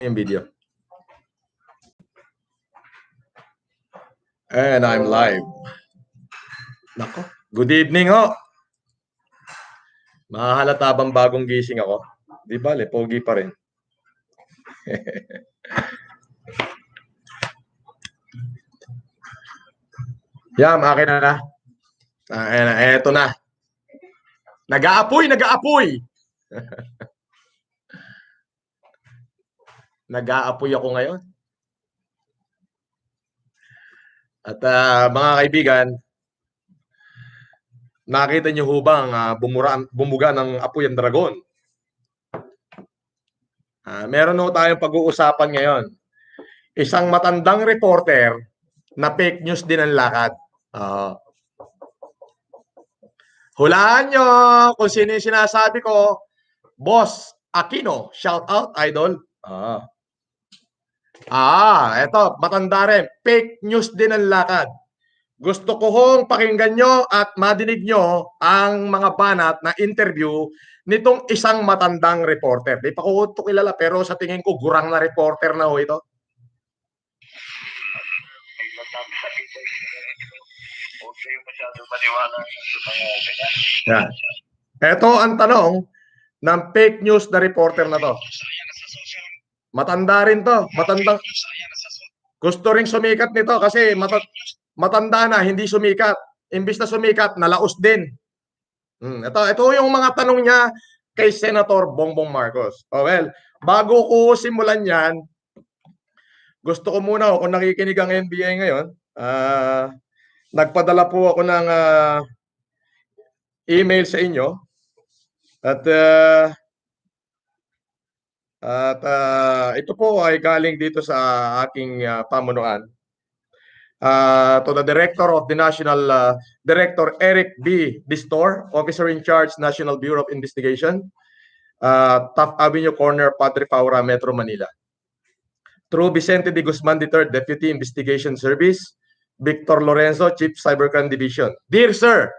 yung video. And I'm live. Nako, good evening ho. Mahahalata bang bagong gising ako? Di bale, pogi pa rin. Yam, akin na. Eto na. Nag-aapoy! Nag-aapoy ako ngayon. At mga kaibigan, nakita niyo ho ba ang bumuga ng apoy ang dragon? Meron ho tayong pag-uusapan ngayon. Isang matandang reporter na fake news din ang lakad. Hulaan nyo kung sino yung sinasabi ko. Boss Aquino, shout out, idol. Eto, matanda rin. Fake news din ang lakad. Gusto ko hong pakinggan nyo at madinig nyo ang mga banat na interview nitong isang matandang reporter. Di pa ko ito kilala pero sa tingin ko gurang na reporter na ho ito. Yan. Ito ang tanong ng fake news na reporter na to. Matanda rin to. Matandang. Gusto ring sumikat nito kasi matanda na, hindi sumikat. Imbis na sumikat, nalaos din. Ito yung mga tanong niya kay Senator Bongbong Marcos. Well, bago ko simulan yan, gusto ko muna, kung nakikinig ang NBI ngayon, nagpadala po ako ng email sa inyo at ito po ay galing dito sa aking pamunuan. To the Director of the National, Director Eric B. Distor, Officer in Charge, National Bureau of Investigation, Taft Avenue Corner, Padre Paura, Metro Manila. Through Vicente de Guzman III, Deputy Investigation Service, Victor Lorenzo, Chief Cybercrime Division. Dear Sir,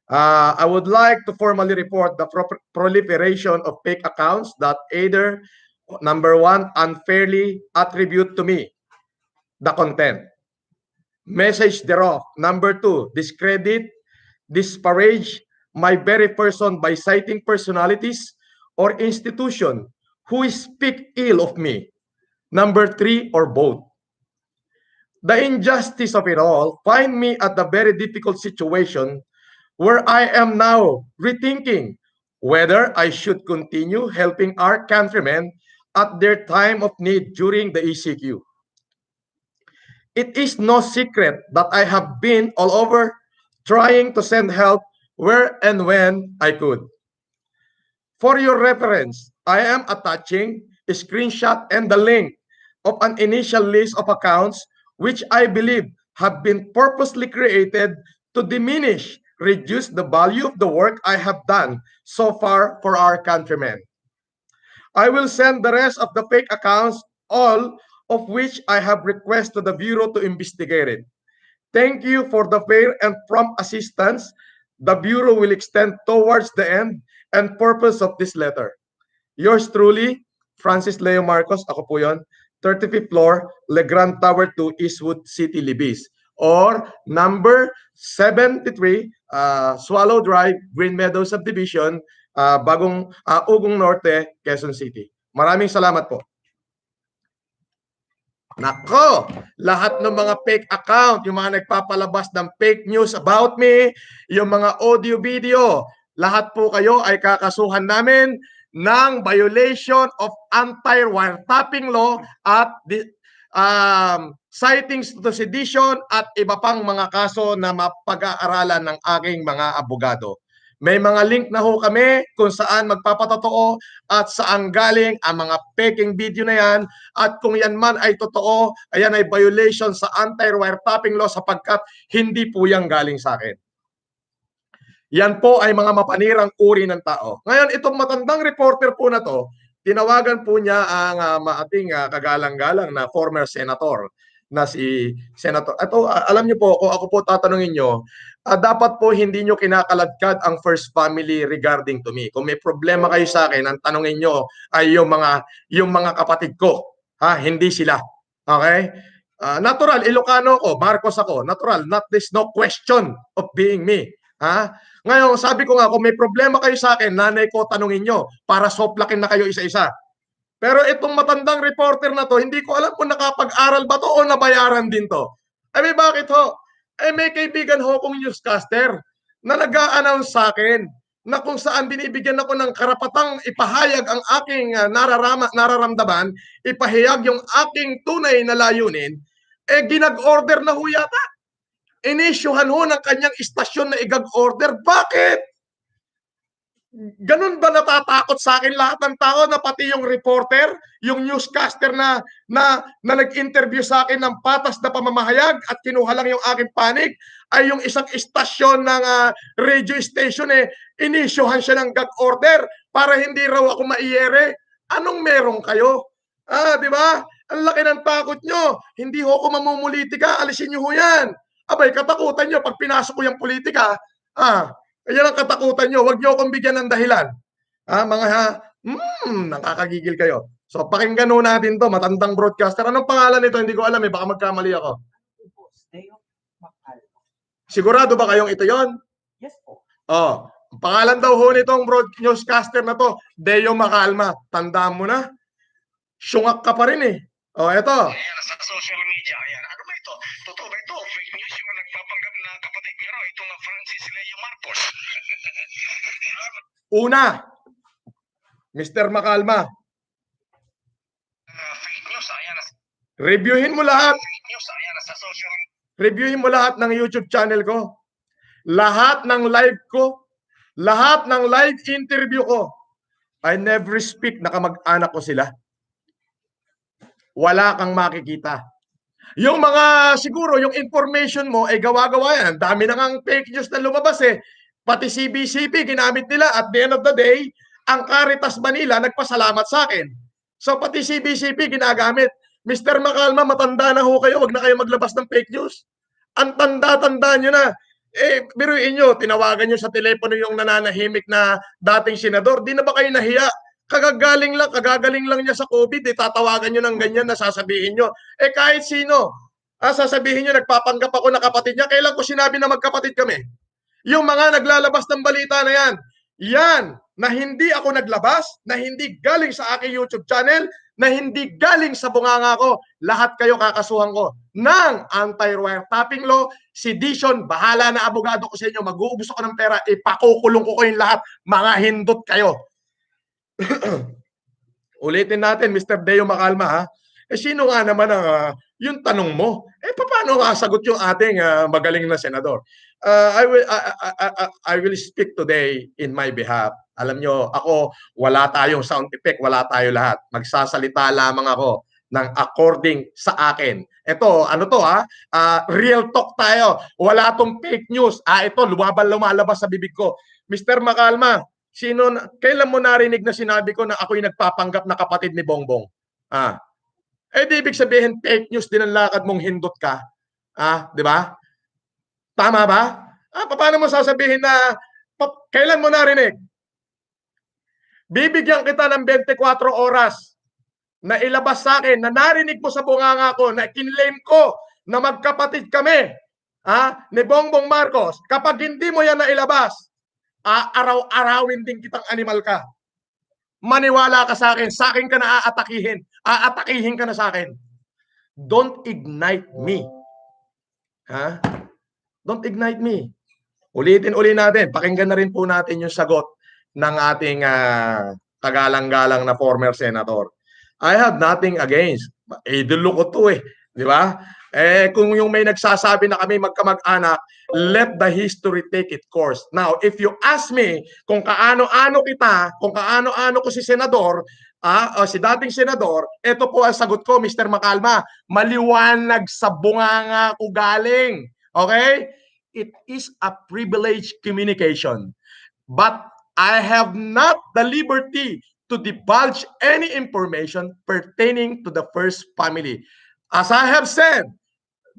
I would like to formally report the proliferation of fake accounts that either, number one, unfairly attribute to me the content, message thereof, number two, discredit, disparage my very person by citing personalities or institution who speak ill of me, number three, or both. The injustice of it all find me at a very difficult situation where I am now rethinking whether I should continue helping our countrymen at their time of need during the ECQ. It is no secret that I have been all over trying to send help where and when I could. For your reference, I am attaching a screenshot and the link of an initial list of accounts which I believe have been purposely created to diminish, reduce the value of the work I have done so far for our countrymen. I will send the rest of the fake accounts, all of which I have requested the Bureau to investigate it. Thank you for the fair and prompt assistance the Bureau will extend towards the end and purpose of this letter. Yours truly, Francis Leo Marcos, ako po yun, 35th floor, Legrand Tower 2, Eastwood City, Libis. Or number 73, Swallow Drive, Green Meadows Subdivision, Ugong Norte, Quezon City. Maraming salamat po. Nako, lahat ng mga fake account, yung mga nagpapalabas ng fake news about me, yung mga audio video, lahat po kayo ay kakasuhan namin ng violation of anti-wiretapping law at citings to sedition at iba pang mga kaso na mapag-aaralan ng aking mga abogado. May mga link na ho kami kung saan magpapatotoo at saan galing ang mga peking video na yan, at kung yan man ay totoo, ayan ay violation sa anti-wiretapping law sapagkat hindi po yan galing sa akin. Yan po ay mga mapanirang uri ng tao. Ngayon, itong matandang reporter po na to, tinawagan po niya ang ating kagalang-galang na former senator na si Senator. Ito, alam niyo po, kung ako po tatanungin niyo, dapat po hindi niyo kinakaladkad ang first family regarding to me. Kung may problema kayo sa akin, ang tanungin niyo ay yung mga kapatid ko, ha, hindi sila. Okay? Natural, Ilocano ko, Marcos ako. Natural, not this no question of being me. Ha? Ngayon, sabi ko nga, kung may problema kayo sa akin, nanay ko, tanungin nyo para soplakin na kayo isa-isa. Pero itong matandang reporter na to, hindi ko alam kung nakapag-aral ba to o nabayaran din to. May bakit ho? May kaibigan ho kong newscaster na nag-a-announce sa akin na kung saan binibigyan ako ng karapatang ipahayag ang aking nararamdaman, ipahayag yung aking tunay na layunin, ginag-order na ho yata. Inisyuhan ho ng kanyang istasyon na igag-order. Bakit? Ganun ba natatakot sa akin lahat ng tao na pati yung reporter, yung newscaster na nag-interview sa akin ng patas na pamamahayag at kinuha lang yung aking panig, ay yung isang istasyon ng radio station inisyuhan siya ng gag order para hindi raw ako maiyere. Anong meron kayo? Di ba? Ang laki ng takot nyo. Hindi ho ako mamumulitika. Alisin nyo ho yan. Abay, katakutan nyo pag pinasok ko yung politika. Yan ang katakutan nyo. Huwag nyo akong bigyan ng dahilan. Nakakagigil kayo. So, pakinggan ho natin to. Matandang broadcaster. Anong pangalan nito? Hindi ko alam eh. Baka magkamali ako. Sigurado ba kayong ito yon? Yes po. Pangalan daw ho nitong newscaster na to, Deo Macalma. Tandaan mo na. Syungak ka pa rin eh. Eto. Ayan, sa social media. Ayan. Ano ba ito? Totoo ba ito? Fake news yung nagpapanggap na kapatid niya raw. Ito nga Francis Leo Marcos. Una, Mr. Macalma. Fake news. Ayan. Reviewin mo lahat. Fake news. Ayan, sa social media. Reviewin mo lahat ng YouTube channel ko. Lahat ng live ko. Lahat ng live interview ko. I never speak na kamag-anak ko sila. Wala kang makikita. Yung mga siguro, yung information mo ay gawa-gawa yan. Ang dami na ngang fake news na lumabas eh. Pati CBCP ginamit nila. At the end of the day, ang Caritas Manila nagpasalamat sa akin. So pati CBCP ginagamit. Mr. Macalma, matanda na ho kayo. Huwag na kayo maglabas ng fake news. Ang tanda-tanda nyo na. Biruin nyo, tinawagan nyo sa telepono yung nananahimik na dating senador. Di na ba kayo nahiya? Kagagaling lang niya sa COVID, tatawagan nyo ng ganyan na sasabihin nyo. Kahit sino, sasabihin nyo, nagpapanggap ako na kapatid niya. Kailan ko sinabi na magkapatid kami? Yung mga naglalabas ng balita na yan na hindi ako naglabas, na hindi galing sa aking YouTube channel, na hindi galing sa bunganga ko, lahat kayo kakasuhan ko ng anti-wiretapping law, sedition, bahala na abogado ko sa inyo, mag-uubos ako ng pera, ipakukulong ko kayong lahat, mga hindot kayo. Ulitin natin, Mr. Deo Macalma, ha? Sino nga naman ang yung tanong mo? Paano sagot yung ating magaling na senador? I will speak today in my behalf. Alam nyo, ako, wala tayong sound effect, wala tayo lahat. Magsasalita lamang ako ng according sa akin. Ito, ano to real talk tayo. Wala tong fake news. Ito, lumalabas sa bibig ko. Mr. Macalma, kailan mo narinig na sinabi ko na ako'y nagpapanggap na kapatid ni Bongbong? Di ibig sabihin fake news din ang lakad mong hindot ka. Di ba? Tama ba? Paano mo sasabihin na kailan mo narinig? Bibigyan kita ng 24 oras na ilabas sa akin na narinig mo sa bunganga ko na kinlaim ko na magkapatid kami ni Bongbong Marcos. Kapag hindi mo yan na ilabas, araw-arawin din kitang animal ka. Maniwala ka sa akin ka na aatakihin ka na sa akin. Don't ignite me. Don't ignite me. Ulitin natin, pakinggan na rin po natin yung sagot ng ating kagalang-galang na former senator. I have nothing against. Idolo ko to di ba? Kung yung may nagsasabi na kami magkamag-anak, let the history take its course. Now, if you ask me kung kaano-ano ko si senador, o si dating senador, ito po ang sagot ko, Mr. Macalma, maliwanag sa bunganga ko galing. Okay? It is a privileged communication. But I have not the liberty to divulge any information pertaining to the first family. As I have said,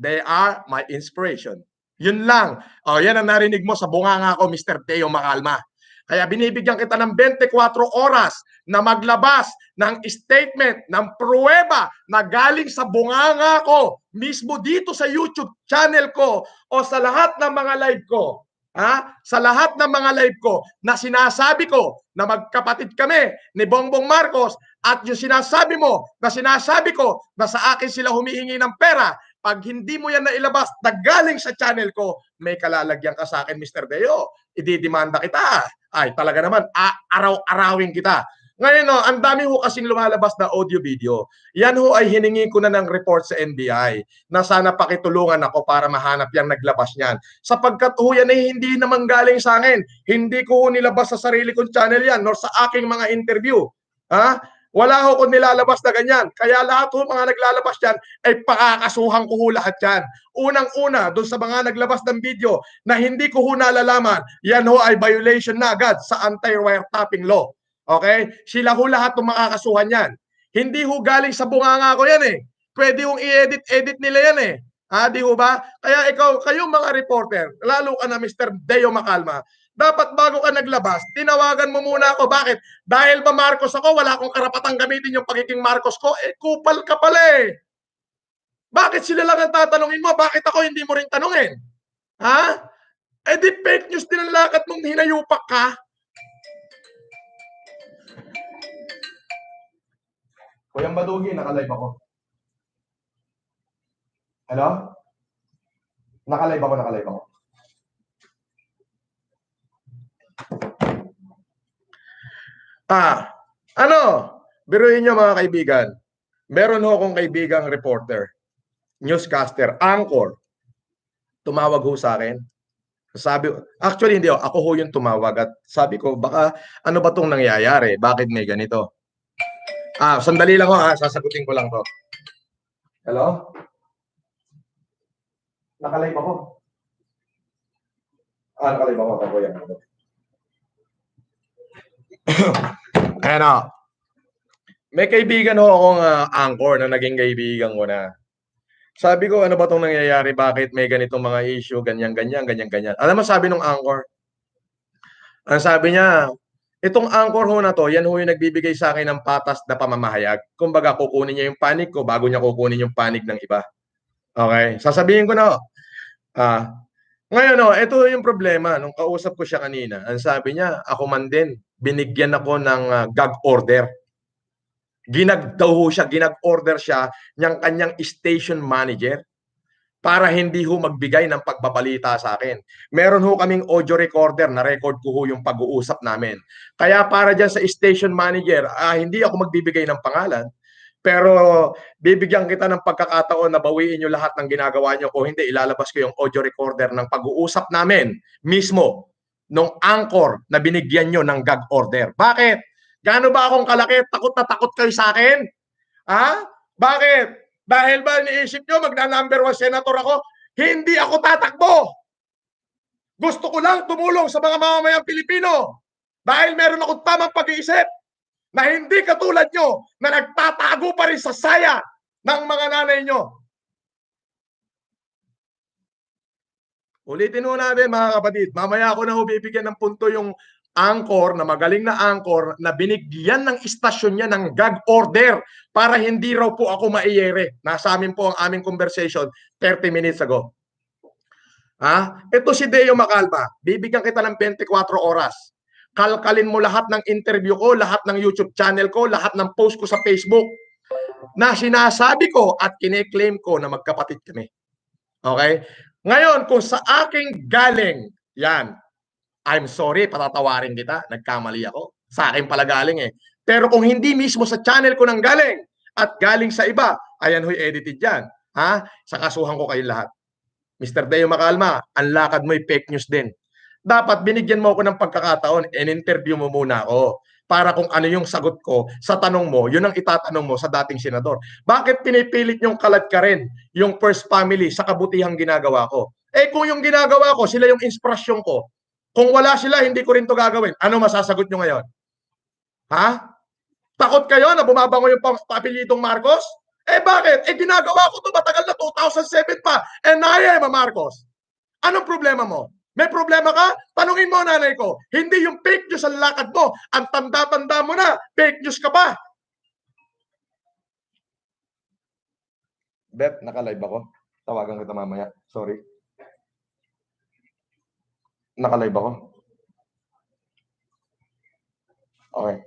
They are my inspiration. Yun lang. O, yan ang narinig mo sa bunganga ko, Mr. Teo Macalma. Kaya binibigyan kita ng 24 oras na maglabas ng statement, ng pruweba na galing sa bunganga ko, mismo dito sa YouTube channel ko o sa lahat ng mga live ko. Sa lahat ng mga live ko na sinasabi ko na magkapatid kami ni Bongbong Marcos at yung sinasabi mo na sinasabi ko na sa akin sila humihingi ng pera, pag hindi mo yan nailabas na galing sa channel ko, may kalalagyan ka sa akin, Mr. Deo. Ididimanda kita. Ay, talaga naman, araw-arawin kita. Ngayon, no, ang dami ho kasing lumalabas na audio-video. Yan ho ay hiningi ko na ng report sa NBI na sana pakitulungan ako para mahanap yung naglabas niyan. Sapagkat ho yan ay hindi naman galing sa akin. Hindi ko ho nilabas sa sarili kong channel yan nor sa aking mga interview. Wala ho kung nilalabas na ganyan. Kaya lahat ho mga naglalabas dyan ay pakakasuhan ko ho lahat yan. Unang-una, doon sa mga naglabas ng video na hindi ko ho nalalaman, yan ho ay violation na agad sa anti-wiretapping law. Okay? Sila ho lahat ng makakasuhan yan. Hindi ho galing sa bunganga ko yan eh. Pwede hong i-edit nila yan eh. Di ho ba? Kaya kayong mga reporter, lalo ka na Mr. Deo Macalma, dapat bago ka naglabas, tinawagan mo muna ako. Bakit? Dahil ba Marcos ako, wala akong karapatang gamitin yung pagiging Marcos ko? Kupal ka pala eh. Bakit sila lang ang tatanungin mo? Bakit ako hindi mo rin tanungin? Di fake news din ang lakad mong hinayupak ka. Kuyang Badugi, naka-live ako. Hello? Naka-live ako. Biruin nyo mga kaibigan. Meron ho akong kaibigang reporter, newscaster, anchor. Tumawag ho sa akin. Actually hindi ako ho yung tumawag at sabi ko, baka ano ba tong nangyayari? Bakit may ganito? Sandali lang ho sasagutin ko lang to. Hello? Naka-live ako. Naka-live ako. May kaibigan ho akong anchor na naging kaibigan ko na. Sabi ko, ano ba itong nangyayari? Bakit may ganitong mga issue? Ganyan. Alam mo, sabi ng anchor, ang sabi niya, itong anchor ho na to, yan ho yung nagbibigay sa akin ng patas na pamamahayag. Kumbaga, kukunin niya yung panig ko bago niya kukunin yung panig ng iba. Okay? Sasabihin ko na, ngayon, ito yung problema. Nung kausap ko siya kanina, ang sabi niya, ako man din, binigyan ako ng gag order. Ginag-order siya ng kanyang station manager para hindi ho magbigay ng pagbabalita sa akin. Meron ho kaming audio recorder na record ko ho yung pag-uusap namin. Kaya para dyan sa station manager, hindi ako magbibigay ng pangalan, pero bibigyan kita ng pagkakataon na bawiin nyo lahat ng ginagawa nyo. Kung hindi, ilalabas ko yung audio recorder ng pag-uusap namin mismo nung anchor na binigyan nyo ng gag order. Bakit? Gaano ba akong kalaki? Takot na takot kayo sa akin? Bakit? Dahil ba niisip nyo magna-number 1 senator ako? Hindi ako tatakbo. Gusto ko lang tumulong sa mga mamamayang Pilipino. Dahil meron akong tamang pag-iisip na hindi katulad nyo na nagtatago pa rin sa saya ng mga nanay nyo. Ulitin ho natin mga kapatid. Mamaya ako na bibigyan ng punto yung anchor, na magaling na anchor, na binigyan ng istasyon niya ng gag order para hindi raw po ako maiyere. Nasa amin po ang aming conversation 30 minutes ago. Ito si Deo Macalma. Bibigyan kita ng 24 oras. Kalkalin mo lahat ng interview ko, lahat ng YouTube channel ko, lahat ng post ko sa Facebook na sinasabi ko at kine-claim ko na magkapatid kami. Okay? Ngayon, kung sa aking galing, yan, I'm sorry, patatawarin kita, nagkamali ako. Sa akin pala galing eh. Pero kung hindi mismo sa channel ko nang galing at galing sa iba, ayan ho'y edited yan. Sa kasuhan ko kayo lahat. Mr. Deo Macalma, ang lakad mo'y fake news din. Dapat binigyan mo ako ng pagkakataon, in-interview mo muna ako para kung ano yung sagot ko sa tanong mo, yun ang itatanong mo sa dating senador. Bakit pinipilit yung kalad ka rin yung first family sa kabutihang ginagawa ko? Kung yung ginagawa ko, sila yung inspirasyon ko. Kung wala sila, hindi ko rin to gagawin. Ano masasagot nyo ngayon? Takot kayo na bumabango yung apelyidong Marcos? Eh bakit? Eh ginagawa ko to matagal na 2007 pa. And I am a Marcos. Anong problema mo? May problema ka? Tanungin mo nanay ko. Hindi yung fake news ang lakad mo. Ang tanda-tanda mo na, fake news ka pa. Bet, naka-live ako. Tawagan kita mamaya. Sorry. Naka-live ako. Okay.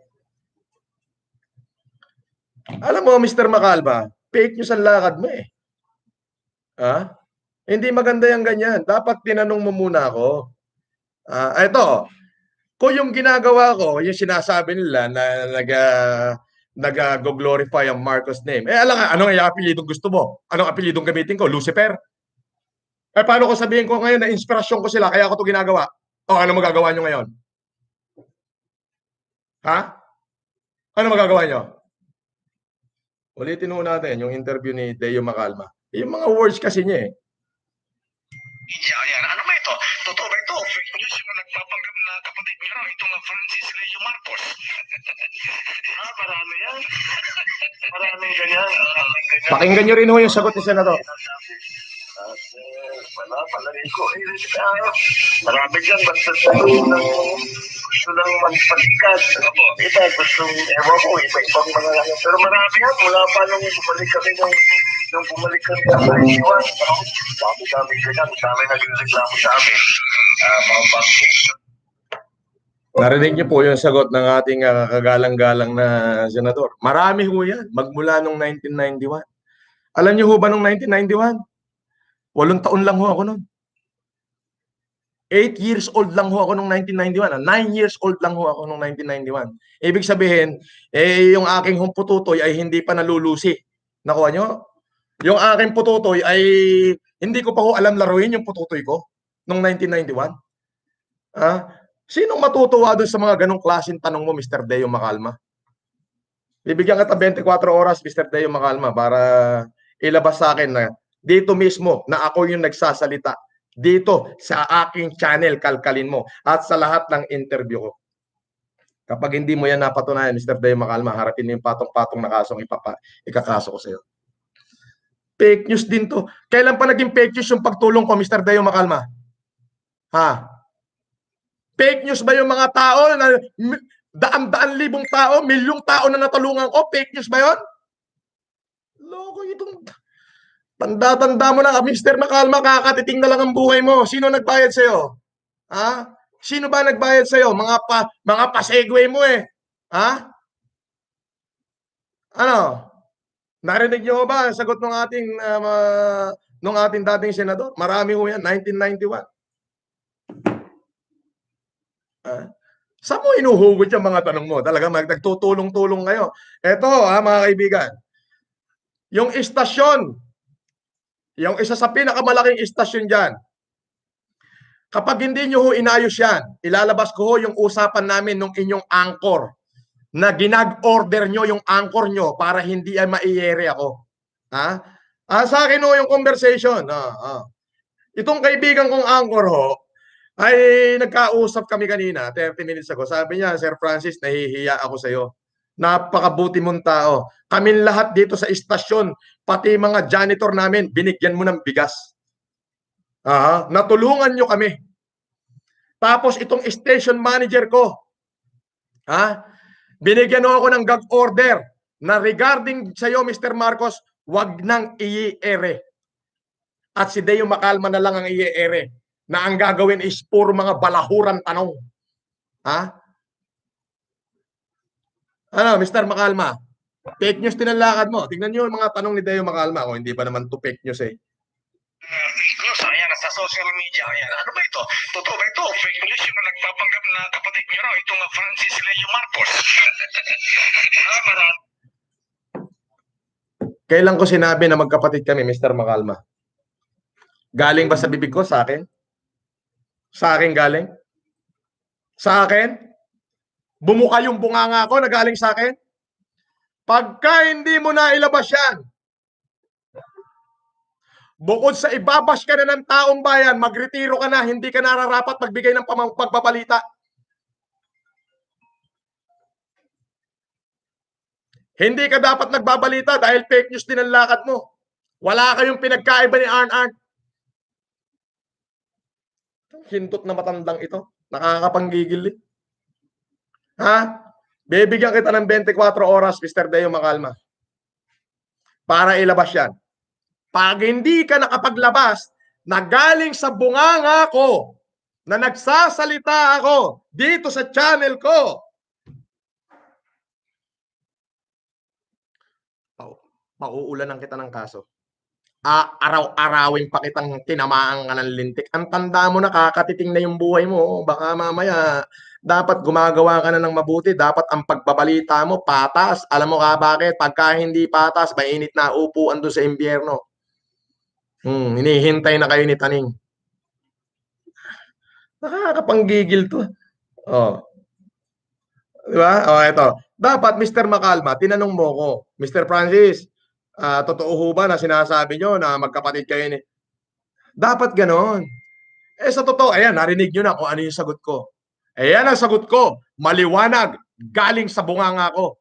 Alam mo, Mr. Macalba, fake news ang lakad mo eh. Ha? Hindi maganda yung ganyan. Dapat tinanong mo muna ako. Ito, kung yung ginagawa ko, yung sinasabi nila na nag-glorify ang Marcos name. Eh alam nga, anong apelidong gusto mo? Anong apelidong gamitin ko? Lucifer? Eh paano ko sabihin ko ngayon na inspirasyon ko sila kaya ako to ginagawa? O ano magagawa nyo ngayon? Ha? Ano magagawa nyo? Ulitin mo natin yung interview ni Deo Macalma. Yung mga words kasi niya eh. Media, yan. Ano ba ito? Totoo ba ito? Fake news yung nagpapanggap na kapatid niyo raw, ito nga Francis Leo Marcos. Marami yan. Maraming ganyan. Pakinggan nyo rin ho yung sagot ni Senador. Wala, palagay ko. Marami dyan, basta gusto lang magpalikat. Iba, gusto, ewan ko, iba-ibang mga ano. Pero marami yan, mula pa nung bumalik kami nung bumalik kami ng 91. Dami ganyan, dami nagreklamo sa amin. Mga foundation. Narinig niyo po yung sagot ng ating kagalang-galang na senador. Marami ho yan, magmula nung 1991. Alam niyo ho ba nung 1991? 8 taon lang ho ako noon. 8 years old lang ho ako nung 1991. 9 years old lang ho ako nung 1991. Ibig sabihin, yung aking humpututoy ay hindi pa nalulusi. Nakuha nyo? Yung aking pututoy ay hindi ko pa ho alam laruin yung pututoy ko nung 1991. Sinong matutuwa doon sa mga ganong klaseng tanong mo, Mr. Deo Macalma? Bibigyan kita 24 oras, Mr. Deo Macalma, para ilabas sa akin na dito mismo na ako yung nagsasalita. Dito sa aking channel, kalkalin mo. At sa lahat ng interview ko. Kapag hindi mo yan napatunayan, Mr. Deo Macalma, harapin mo yung patong-patong na kasong ikakaso ko sa iyo. Fake news din to. Kailan pa naging fake news yung pagtulong ko, Mr. Deo Macalma? Ha? Fake news ba yung mga tao na daan-daan libong tao, milyong tao na natulungan ko? Fake news ba yun? Loko itong tanda-tanda mo na, Mr. Macalma, kakatiting na lang ang buhay mo. Sino nagbayad sa'yo? Ha? Sino ba nagbayad sa'yo? Mga pasegway mo eh. Ha? Ano? Narinig niyo ba ang sagot ng ating dating senador? Marami ho yan, 1991. Saan mo inuhugot yung mga tanong mo? Talaga nagtutulong-tulong kayo. Eto mga kaibigan, yung istasyon, yung isa sa pinakamalaking istasyon dyan, kapag hindi nyo ho inayos yan, ilalabas ko ho yung usapan namin nung inyong anchor na ginag-order nyo yung anchor nyo para hindi ay maiyere ako. Sa akin ho yung conversation. Itong kaibigan kong anchor ho, ay nagkausap kami kanina, 30 minutes ago. Sabi niya, Sir Francis, nahihiya ako sa iyo. Napakabuti mong tao. Kaming lahat dito sa istasyon, pati mga janitor namin, binigyan mo ng bigas. Natulungan nyo kami. Tapos itong station manager ko, binigyan ako ng gag order na regarding sa iyo, Mr. Marcos, wag nang i-ere. At si Deo Macalma na lang ang i-ere. Na ang gagawin is puro mga balahuran tanong. Ano, Mr. Macalma? Fake news din ang lakad mo. Tingnan niyo yung mga tanong ni Deo Macalma. Kung hindi pa naman to fake news eh. Fake news, ayan, sa social media, ayan. Ano ba ito? Totoo ba ito? Fake news yung nagpapanggap na kapatid niyo raw, ito nga Francis Leo Marcos. Kailan ko sinabi na magkapatid kami, Mr. Macalma? Galing ba sa bibig ko? Sa akin? Sa akin galing? Sa akin? Bumuka yung bunganga ko na galing sa akin? Pagka hindi mo na ilabas yan, bukod sa ibabash ka na ng taong bayan, magretiro ka na, hindi ka nararapat magbigay ng pagpapalita. Hindi ka dapat nagbabalita dahil fake news din ang lakad mo. Wala kayong pinagkaiba ni Arn. Hintot na matandang ito. Nakakapanggigil eh. Ha? Bibigyan kita ng 24 oras, Mr. Deo Macalma, para ilabas yan. Pag hindi ka nakapaglabas na galing sa bunganga ko, na nagsasalita ako dito sa channel ko, pauulanan kita ng kaso. Araw-arawin pa kitang tinamaan ka ng lintik. Ang tanda mo na, kakatiting na yung buhay mo. Baka mamaya, dapat gumagawa ka na ng mabuti. Dapat ang pagbabalita mo, patas. Alam mo ka bakit? Pagka hindi patas, mainit na upuan doon sa impyerno. Hinihintay na kayo ni Taning. Nakakapanggigil to. Oh. Diba? Ito. Dapat, Mr. Macalma, tinanong mo ko, Mr. Francis, totoo ho ba na sinasabi nyo na magkapatid kayo ni... Dapat ganon. Sa totoo, ayan, narinig nyo na kung ano yung sagot ko. Ayan ang sagot ko. Maliwanag. Galing sa bunganga ko.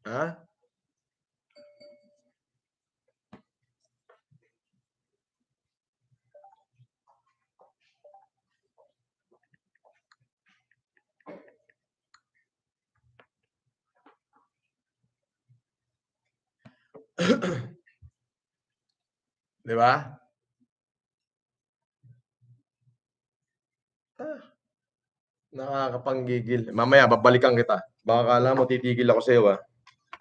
Ha? Di ba? Nakakapanggigil. Mamaya, babalikan kita. Baka kala mo, titigil ako sa iyo.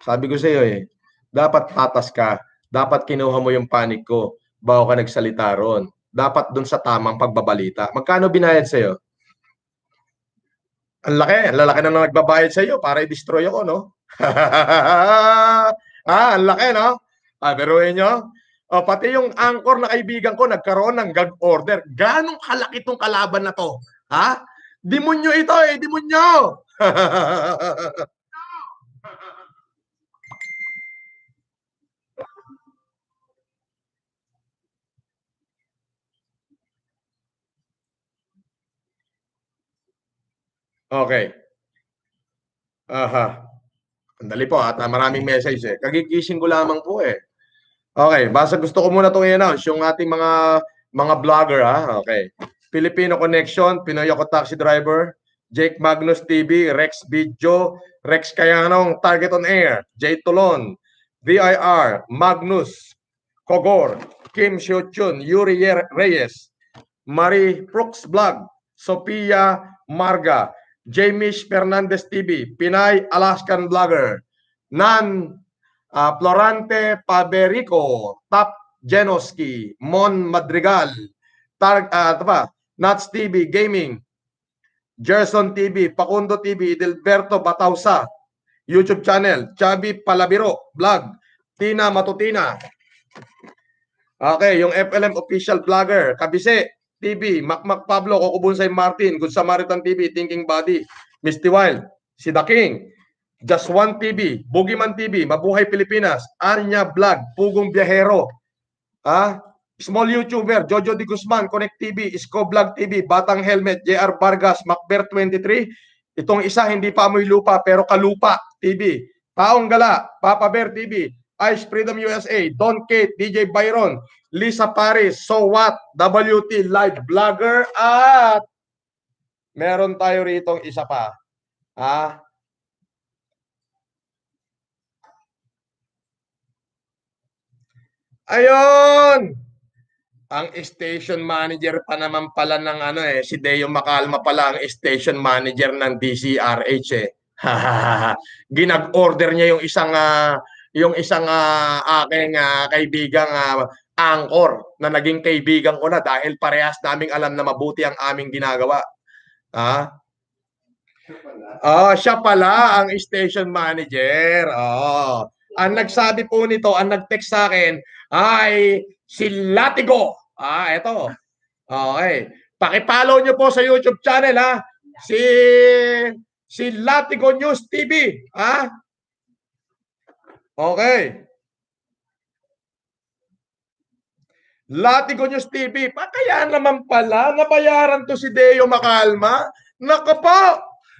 Sabi ko sa iyo dapat patas ka. Dapat kinuha mo yung panic ko bago ka nagsalita ron. Dapat dun sa tamang pagbabalita. Magkano binayad sa iyo? Ang lalaki na nagbabayad sa iyo para i-destroy ako, no? Ang laki, no? Biruin nyo? Pati yung anchor na kaibigan ko nagkaroon ng gag order. Ganong kalaki tong kalaban na to? Ha? Demonyo ito demonyo! Okay. Aha. Andali po at maraming message Kagigising ko lamang po Okay, basta gusto ko muna itong i-announce yung ating mga vlogger Okay. Filipino Connection, Pinoy Ako Taxi Driver, Jake Magnus TV, Rex Video, Rex Kayanong, Target on Air, Jay Tolon, VIR, Magnus, Kogor, Kim Xiuchun, Yuri Reyes, Marie Brooks Vlog, Sophia Marga, Jamish Fernandez TV, Pinay Alaskan Vlogger, Nan Florante Paberico, Tap Genoski, Mon Madrigal, Nats TV Gaming, Gerson TV, Pakundo TV, Edelberto Batausa, YouTube channel, Chabi Palabiro Vlog, Tina Matutina. Okay, yung FLM official vlogger, Kabise TV, Macmac Pablo, Kokubunsay Martin, Good Samaritan TV, Thinking Body, Misty Wild, si The King, Just One TV, Boogeyman TV, Mabuhay Pilipinas, Anya Vlog, Pugong Biyahero, Small YouTuber, Jojo Di Guzman, Connect TV, Isko Vlog TV, Batang Helmet, JR Vargas, Macber 23, itong isa hindi pa amoy lupa pero kalupa TV, Taong Gala, Papa Bear TV, Ice Freedom USA, Don Kate, DJ Byron, Lisa Paris, So What, WT Live Vlogger, at meron tayo ritong isa pa. Ayun! Ang station manager pa naman pala ng si Deo Macalma pala ang station manager ng DCRH Ginag-order niya yung isang aking kaibigang anchor na naging kaibigan ko na dahil parehas naming alam na mabuti ang aming ginagawa. Siya pala ang station manager. Ang nagsabi po nito, ang nag-text sa akin ay si Latigo. Ito. Okay. Paki-follow nyo po sa YouTube channel si Latigo News TV. Okay. Latigo News TV. Kaya naman pala, nabayaran to si Deo Macalma. Nako po,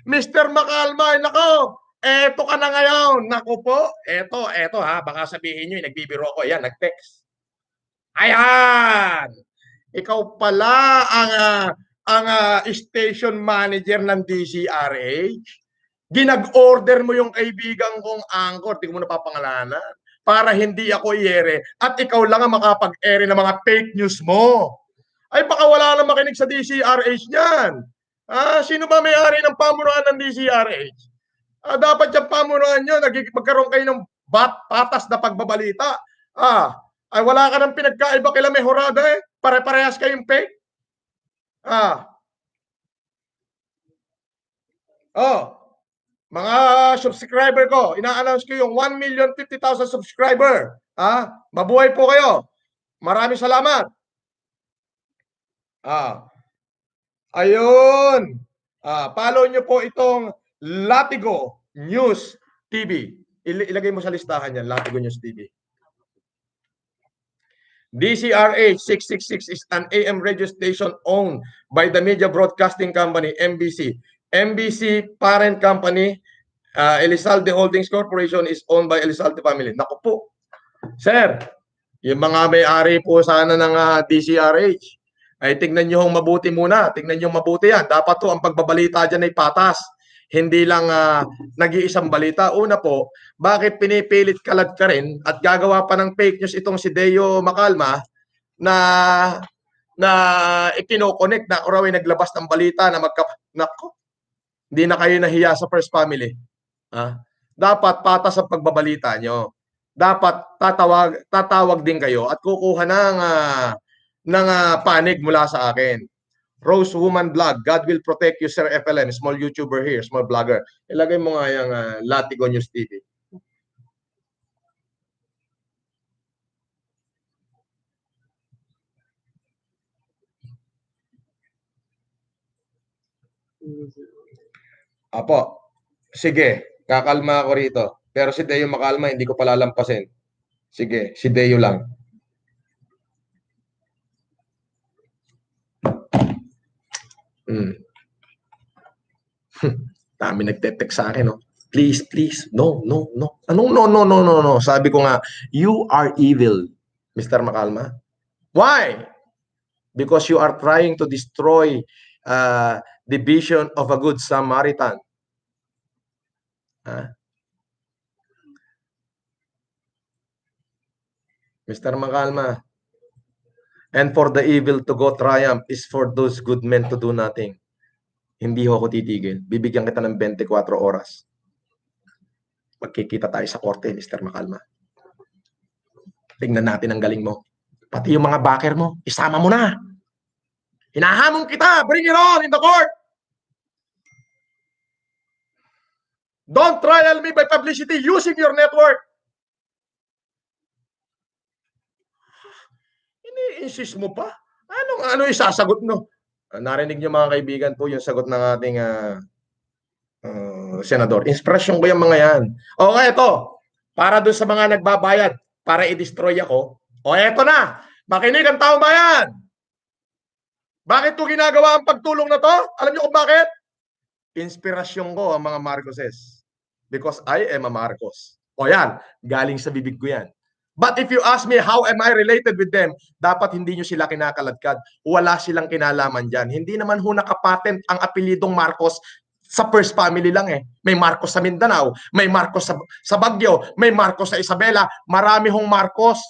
Mr. Macalma, nako, eto ka na ngayon. Nako po, eto ha, baka sabihin nyo, nagbibiro ko. Ayan, nag-text. Ayan! Ikaw pala ang station manager ng DCRH. Ginag-order mo yung kaibigan kong anchor, di ko mo napapangalanan, para hindi ako i-ere at ikaw lang ang makapag-ere ng mga fake news mo. Ay baka wala na makinig sa DCRH niyan. Sino ba may-ari ng pamunuan ng DCRH? Dapat yung pamunuan nyo, magkaroon kayo ng patas na pagbabalita. Ay wala ka ng pinagkaiba kila Mejorada eh. Pare-parehas kayong fake. Mga subscriber ko, ina-announce ko yung 1,050,000 subscriber. Mabuhay po kayo. Maraming salamat. Ayun. Follow nyo po itong Latigo News TV. Ilagay mo sa listahan yan, Latigo News TV. DCRH 666 is an AM radio station owned by the Media Broadcasting Company, MBC. MBC parent company, Elizalde Holdings Corporation is owned by Elizalde family. Naku po. Sir, yung mga may-ari po sana ng DCRH, ay tignan nyo mabuti muna. Tignan nyo mabuti yan. Dapat to ang pagbabalita dyan ay patas. Hindi lang nag-iisang balita. Una po, bakit pinipilit kalat ka rin at gagawa pa ng fake news itong si Deo Macalma na ikino-connect na raw ay naglabas ng balita na nako, hindi na kayo nahiya sa First Family. Dapat patas ang pagbabalita nyo. Dapat tatawag din kayo at kukuha ng panig mula sa akin. Rose Woman Vlog, God will protect you, Sir FLM, small YouTuber here, small vlogger. Ilagay mo nga yung Latigo News TV. Apo, sige, kakalma ako rito. Pero si Deo Macalma, hindi ko palalampasin. Sige, si Deo lang. Dami nagte-text sa akin, no? Please, please, no. Anong no. Sabi ko nga, you are evil, Mr. Macalma. Why? Because you are trying to destroy the vision of a good Samaritan. Mr. Macalma, and for the evil to go triumph is for those good men to do nothing. Hindi ho ako titigil. Bibigyan kita ng 24 oras. Magkikita tayo sa korte, Mr. Macalma. Tingnan natin ang galing mo. Pati yung mga backer mo, isama mo na. Hinahamon kita. Bring it on in the court. Don't trial me by publicity using your network. Ini-insist mo pa? Ano isasagot mo? Narinig niyo mga kaibigan po yung sagot ng ating senador. Inspirasyon ko yung mga yan. Okay, ito. Para doon sa mga nagbabayad para i-destroy ako. Eto na. Makinig ang taong bayan. Bakit ko ginagawa ang pagtulong na to? Alam niyo kung bakit? Inspirasyon ko ang mga Marcoses. Because I am a Marcos. Yan. Galing sa bibig ko yan. But if you ask me how am I related with them, dapat hindi nyo sila kinakaladkad. Wala silang kinalaman dyan. Hindi naman ho nakapatent ang apelidong Marcos sa First Family lang eh. May Marcos sa Mindanao, may Marcos sa Baguio, may Marcos sa Isabela. Marami hong Marcos.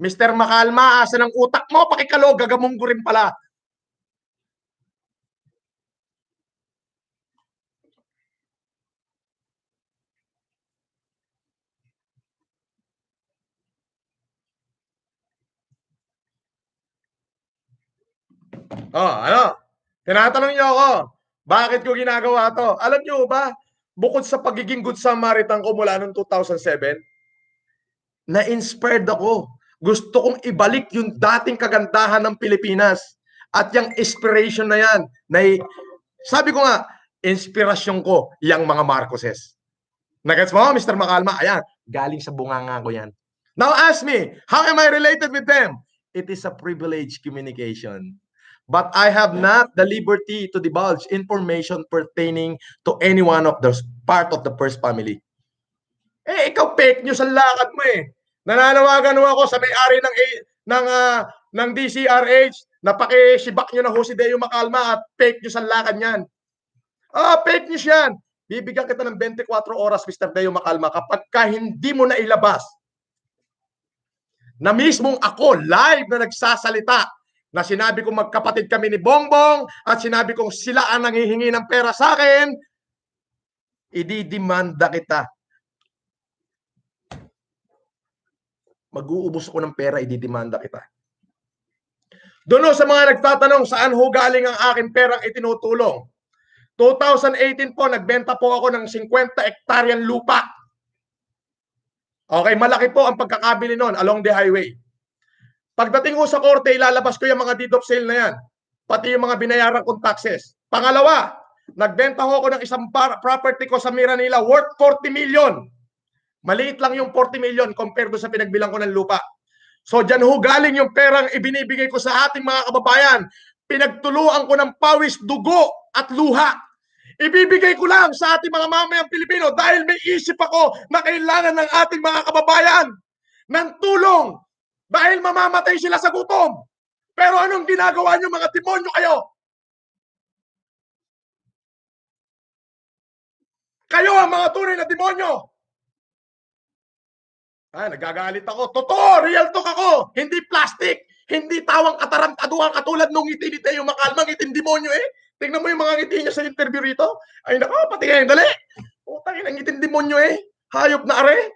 Mr. Macalma, asa ng utak mo? Pakikalo, gagamunggo rin pala. Ano? Tinatanong niyo ako, bakit ko ginagawa to? Alam niyo ba, bukod sa pagiging good Samaritan ko mula noong 2007, na-inspired ako. Gusto kong ibalik yung dating kagandahan ng Pilipinas. At yung inspiration na yan, sabi ko nga, inspirasyon ko yung mga Marcoses. Nagets mo, Mr. Macalma? Ayan, galing sa bunganga ko yan. Now ask me, how am I related with them? it is a privileged communication. But I have not the liberty to divulge information pertaining to any one of the part of the first family. Eh, ikaw fake news ang lakad mo eh. Nananawagan mo ako sa may-ari ng DCRH na pakisibak nyo na ho si Deo Macalma at fake news ang lakad niyan. Fake news yan. Bibigyan kita ng 24 oras, Mr. Deo Macalma, kapag ka hindi mo na ilabas na mismong ako live na nagsasalita na sinabi kong magkapatid kami ni Bongbong at sinabi kong sila ang nanghihingi ng pera sa akin, ididimanda kita. Mag-uubos ko ng pera, ididimanda kita. Doon sa mga nagtatanong saan ho galing ang aking perang itinutulong. 2018 po, nagbenta po ako ng 50 hektaryang lupa. Okay, malaki po ang pagkakabili noon along the highway. Pagdating ko sa korte, ilalabas ko yung mga deed of sale na yan. Pati yung mga binayaran kong taxes. Pangalawa, nagbenta ho ako ng isang property ko sa Miranila worth 40 million. Maliit lang yung 40 million compared sa pinagbilang ko ng lupa. So dyan ho galing yung perang ibinibigay ko sa ating mga kababayan. Pinagtuluan ko ng pawis, dugo at luha. Ibibigay ko lang sa ating mga mamayang Pilipino dahil may isip ako na kailangan ng ating mga kababayan ng tulong dahil mamamatay sila sa gutom. Pero anong ginagawa nyo mga demonyo kayo? Kayo ang mga tunay na demonyo. Nagagalit ako. Totoo, real talk ako. Hindi plastic. Hindi tawang katarantaduhan katulad nung ngiti ni Deo Macalma, ngiting demonyo eh. Tingnan mo yung mga ngiti niya sa interview rito. Ay nako, pati ngayon, dali. Utangin ang ngiting demonyo eh. Hayop na are.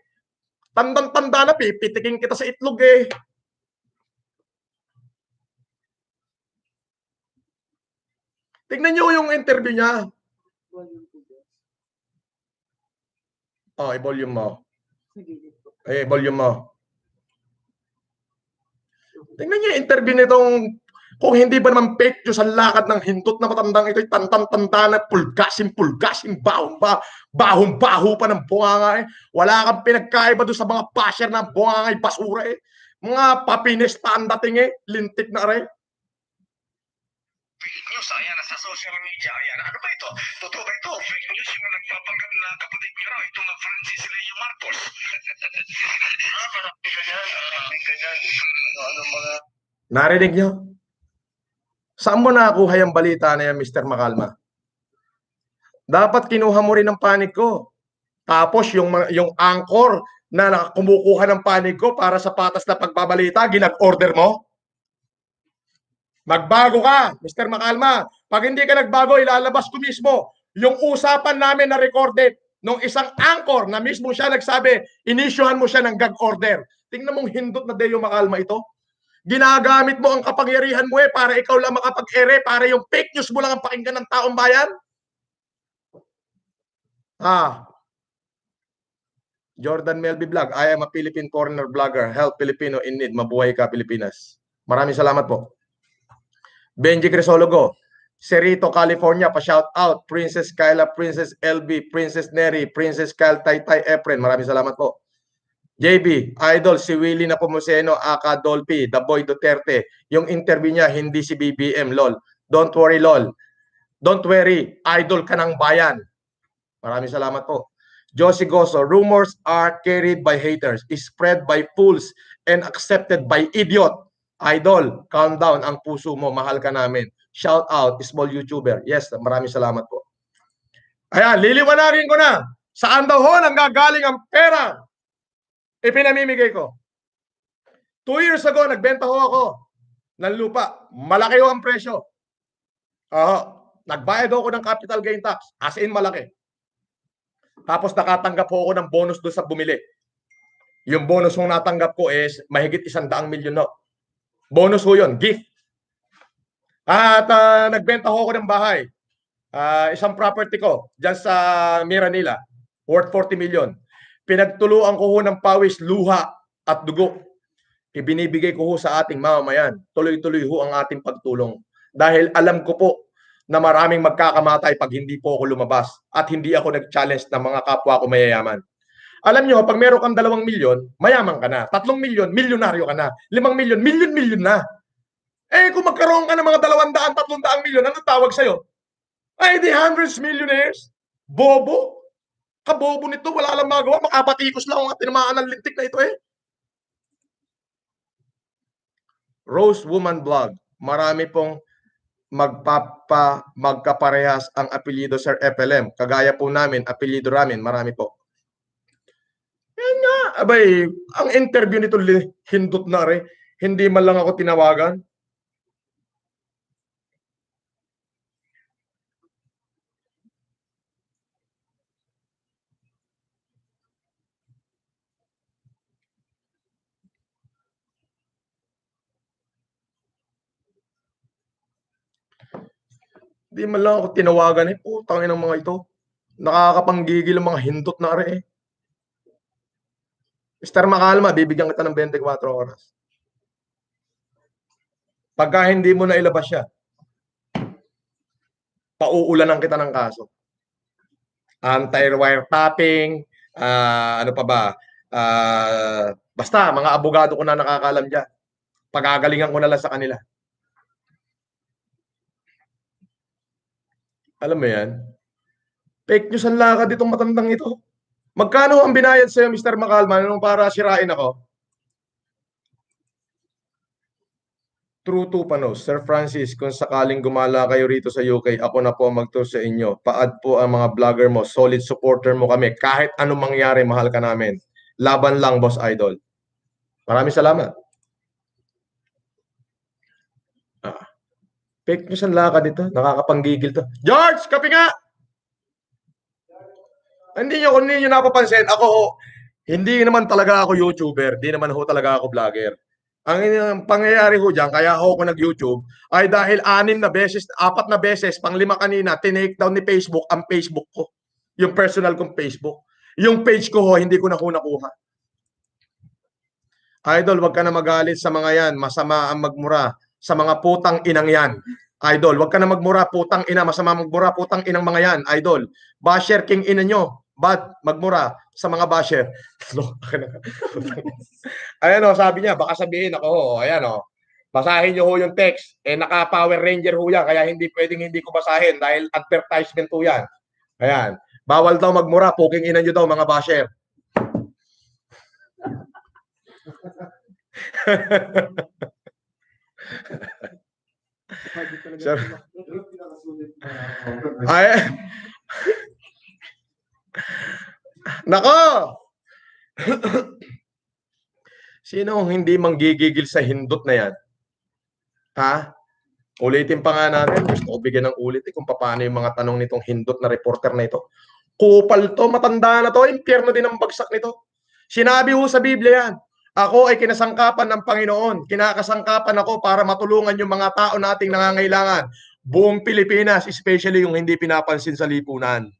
Tandang-tanda na, pipitikin kita sa itlog eh. Tingnan niyo yung interview niya. I-volume mo. Volume mo. Tingnan niyo yung interview nitong kung hindi ba naman fake news ang lakad ng hindot na matandang ito, tantang-tanda na pulgasim, bahong-baho pa ng bunganga eh. Wala kang pinagkaiba doon sa mga pasher na bunganga ay basura eh. Mga papines-stand dating eh, lintik na rin. Fake news, ayan, sa social media, ayan. Ano ba ito? Totoo ba ito? Fake news yung nagpapanggap na kapatid nyo raw, itong Francis Leo Marcos. Marami ganyan. Ano mga... Narinig nyo? Saan mo nakuha yung balita na yan, Mr. Macalma? Dapat kinuha mo rin ang panig ko. Tapos yung anchor na kumukuha ng panig ko para sa patas na pagbabalita, ginag-order mo? Magbago ka, Mr. Macalma. Pag hindi ka nagbago, ilalabas ko mismo yung usapan namin na recorded nung isang anchor na mismo siya nagsabi, inisyuhan mo siya ng gag order. Tingnan mong hindot na Deo Macalma ito. Ginagamit mo ang kapangyarihan mo para ikaw lang makapag-ere, para yung fake news mo lang ang pakinggan ng taong bayan. Jordan Melby Vlog, I am a Philippine foreigner vlogger. Help Filipino in need. Mabuhay ka, Pilipinas. Maraming salamat po. Benji Crisologo, Cerrito, California, pa-shout out. Princess Kyla, Princess LB, Princess Neri, Princess Kyle, Taytay Efren. Maraming salamat po. JB, idol, si Willie Napomuceno, aka Dolphy, The Boy Duterte. Yung interview niya, hindi si BBM, lol. Don't worry, lol. Don't worry, idol ka ng bayan. Maraming salamat po. Josie Goso, rumors are carried by haters, spread by fools, and accepted by idiot. Idol, calm down ang puso mo, mahal ka namin. Shout out, small YouTuber. Yes, maraming salamat po. Ayan, liliwanagin ko na. Saan daw ho nanggagaling ang pera? Ipinamimigay ko. 2 years ago, nagbenta ho ako ng lupa. Malaki ho ang presyo. Nagbayad ako ng capital gain tax. As in, malaki. Tapos nakatanggap ho ako ng bonus doon sa bumili. Yung bonus kong natanggap ko is mahigit 100 milyon no. Bonus ho yun, gift. At nagbenta ho ako ng bahay. Isang property ko dyan sa Miranila, worth 40 million. Pinagtuluan ko ho ng pawis, luha at dugo. Ibinibigay ko ho sa ating mamamayan. Tuloy-tuloy ho ang ating pagtulong. Dahil alam ko po na maraming magkakamatay pag hindi po ako lumabas at hindi ako nag-challenge ng mga kapwa ko mayayaman. Alam nyo, pag meron kang 2 milyon, mayaman ka na. 3 milyon, milyonaryo ka na. 5 milyon, milyon-milyon na. Eh, kung magkaroon ka ng mga 200, 300 milyon, ano tawag sa'yo? Ay, di hundreds millionaires. Bobo. Kabobo nito, wala lang magawa. Makapatikos lang ang tinamaan ng lintik na ito eh. Rose Woman Blog. Marami pong magkaparehas ang apelyido Sir FLM. Kagaya po namin, apelyido namin, marami po. Yan nga, abay, ang interview nito hindot na rin. Hindi man lang ako tinawagan. Hindi man lang ako tinawagan eh. Putang ina ng mga ito. Nakakapanggigil ang mga hindot na rin eh. Mr. Makalma, bibigyan kita ng 24 oras. Pagka hindi mo na ilabas siya, pauulanan kita ng kaso. Anti-wiretapping, ano pa ba? Basta, mga abogado ko na nakakalam dyan. Pagagalingan ko na lang sa kanila. Alam mo yan? Fake news ang lakad itong matandang ito. Magkano ang binayad sa'yo, Mr. Makalma, nung para sirain ako? True to Panos. Sir Francis, kung sakaling gumala kayo rito sa UK, ako na po ang mag-tour sa inyo. Paad po ang mga vlogger mo. Solid supporter mo kami. Kahit anong mangyari, mahal ka namin. Laban lang, Boss Idol. Maraming salamat. Fake news ang lakad dito. Nakakapanggigil to. George, kape nga! Hindi nyo napapansin. Ako, hindi naman talaga ako YouTuber. Hindi naman ho talaga ako vlogger. Ang pangyayari ho dyan, kaya ako nag-YouTube, ay dahil 4 na beses, 4 na beses, pang-5 kanina, tinake down ni Facebook ang Facebook ko. Yung personal kong Facebook. Yung page ko ho, hindi ko na nakuha. Idol, wag ka na magalit sa mga yan. Masama ang magmura sa mga putang inang yan. Idol, wag ka na magmura, putang ina. Masama magmura, putang inang mga yan. Idol, basher king ina nyo. Bad, magmura sa mga basher. Ayan o, sabi niya, baka sabihin ako, ayan o, basahin niyo ho yung text. Eh, naka-Power Ranger ho yan, kaya hindi pwedeng hindi ko basahin dahil advertisement ho yan. Ayan, bawal daw magmura, puking ina nyo daw mga basher. Sir. Ay, nako! Sino ang hindi manggigigil sa hindot na yan? Ha? Ulitin pa nga natin. Gusto ko bigyan ng ulit kung paano yung mga tanong nitong hindot na reporter na ito. Kupal to, matanda na to, impyerno din ang bagsak nito. Sinabi ho sa Biblia yan. Ako ay kinasangkapan ng Panginoon. Kinakasangkapan ako para matulungan yung mga tao nating nangangailangan. Buong Pilipinas, especially yung hindi pinapansin sa lipunan.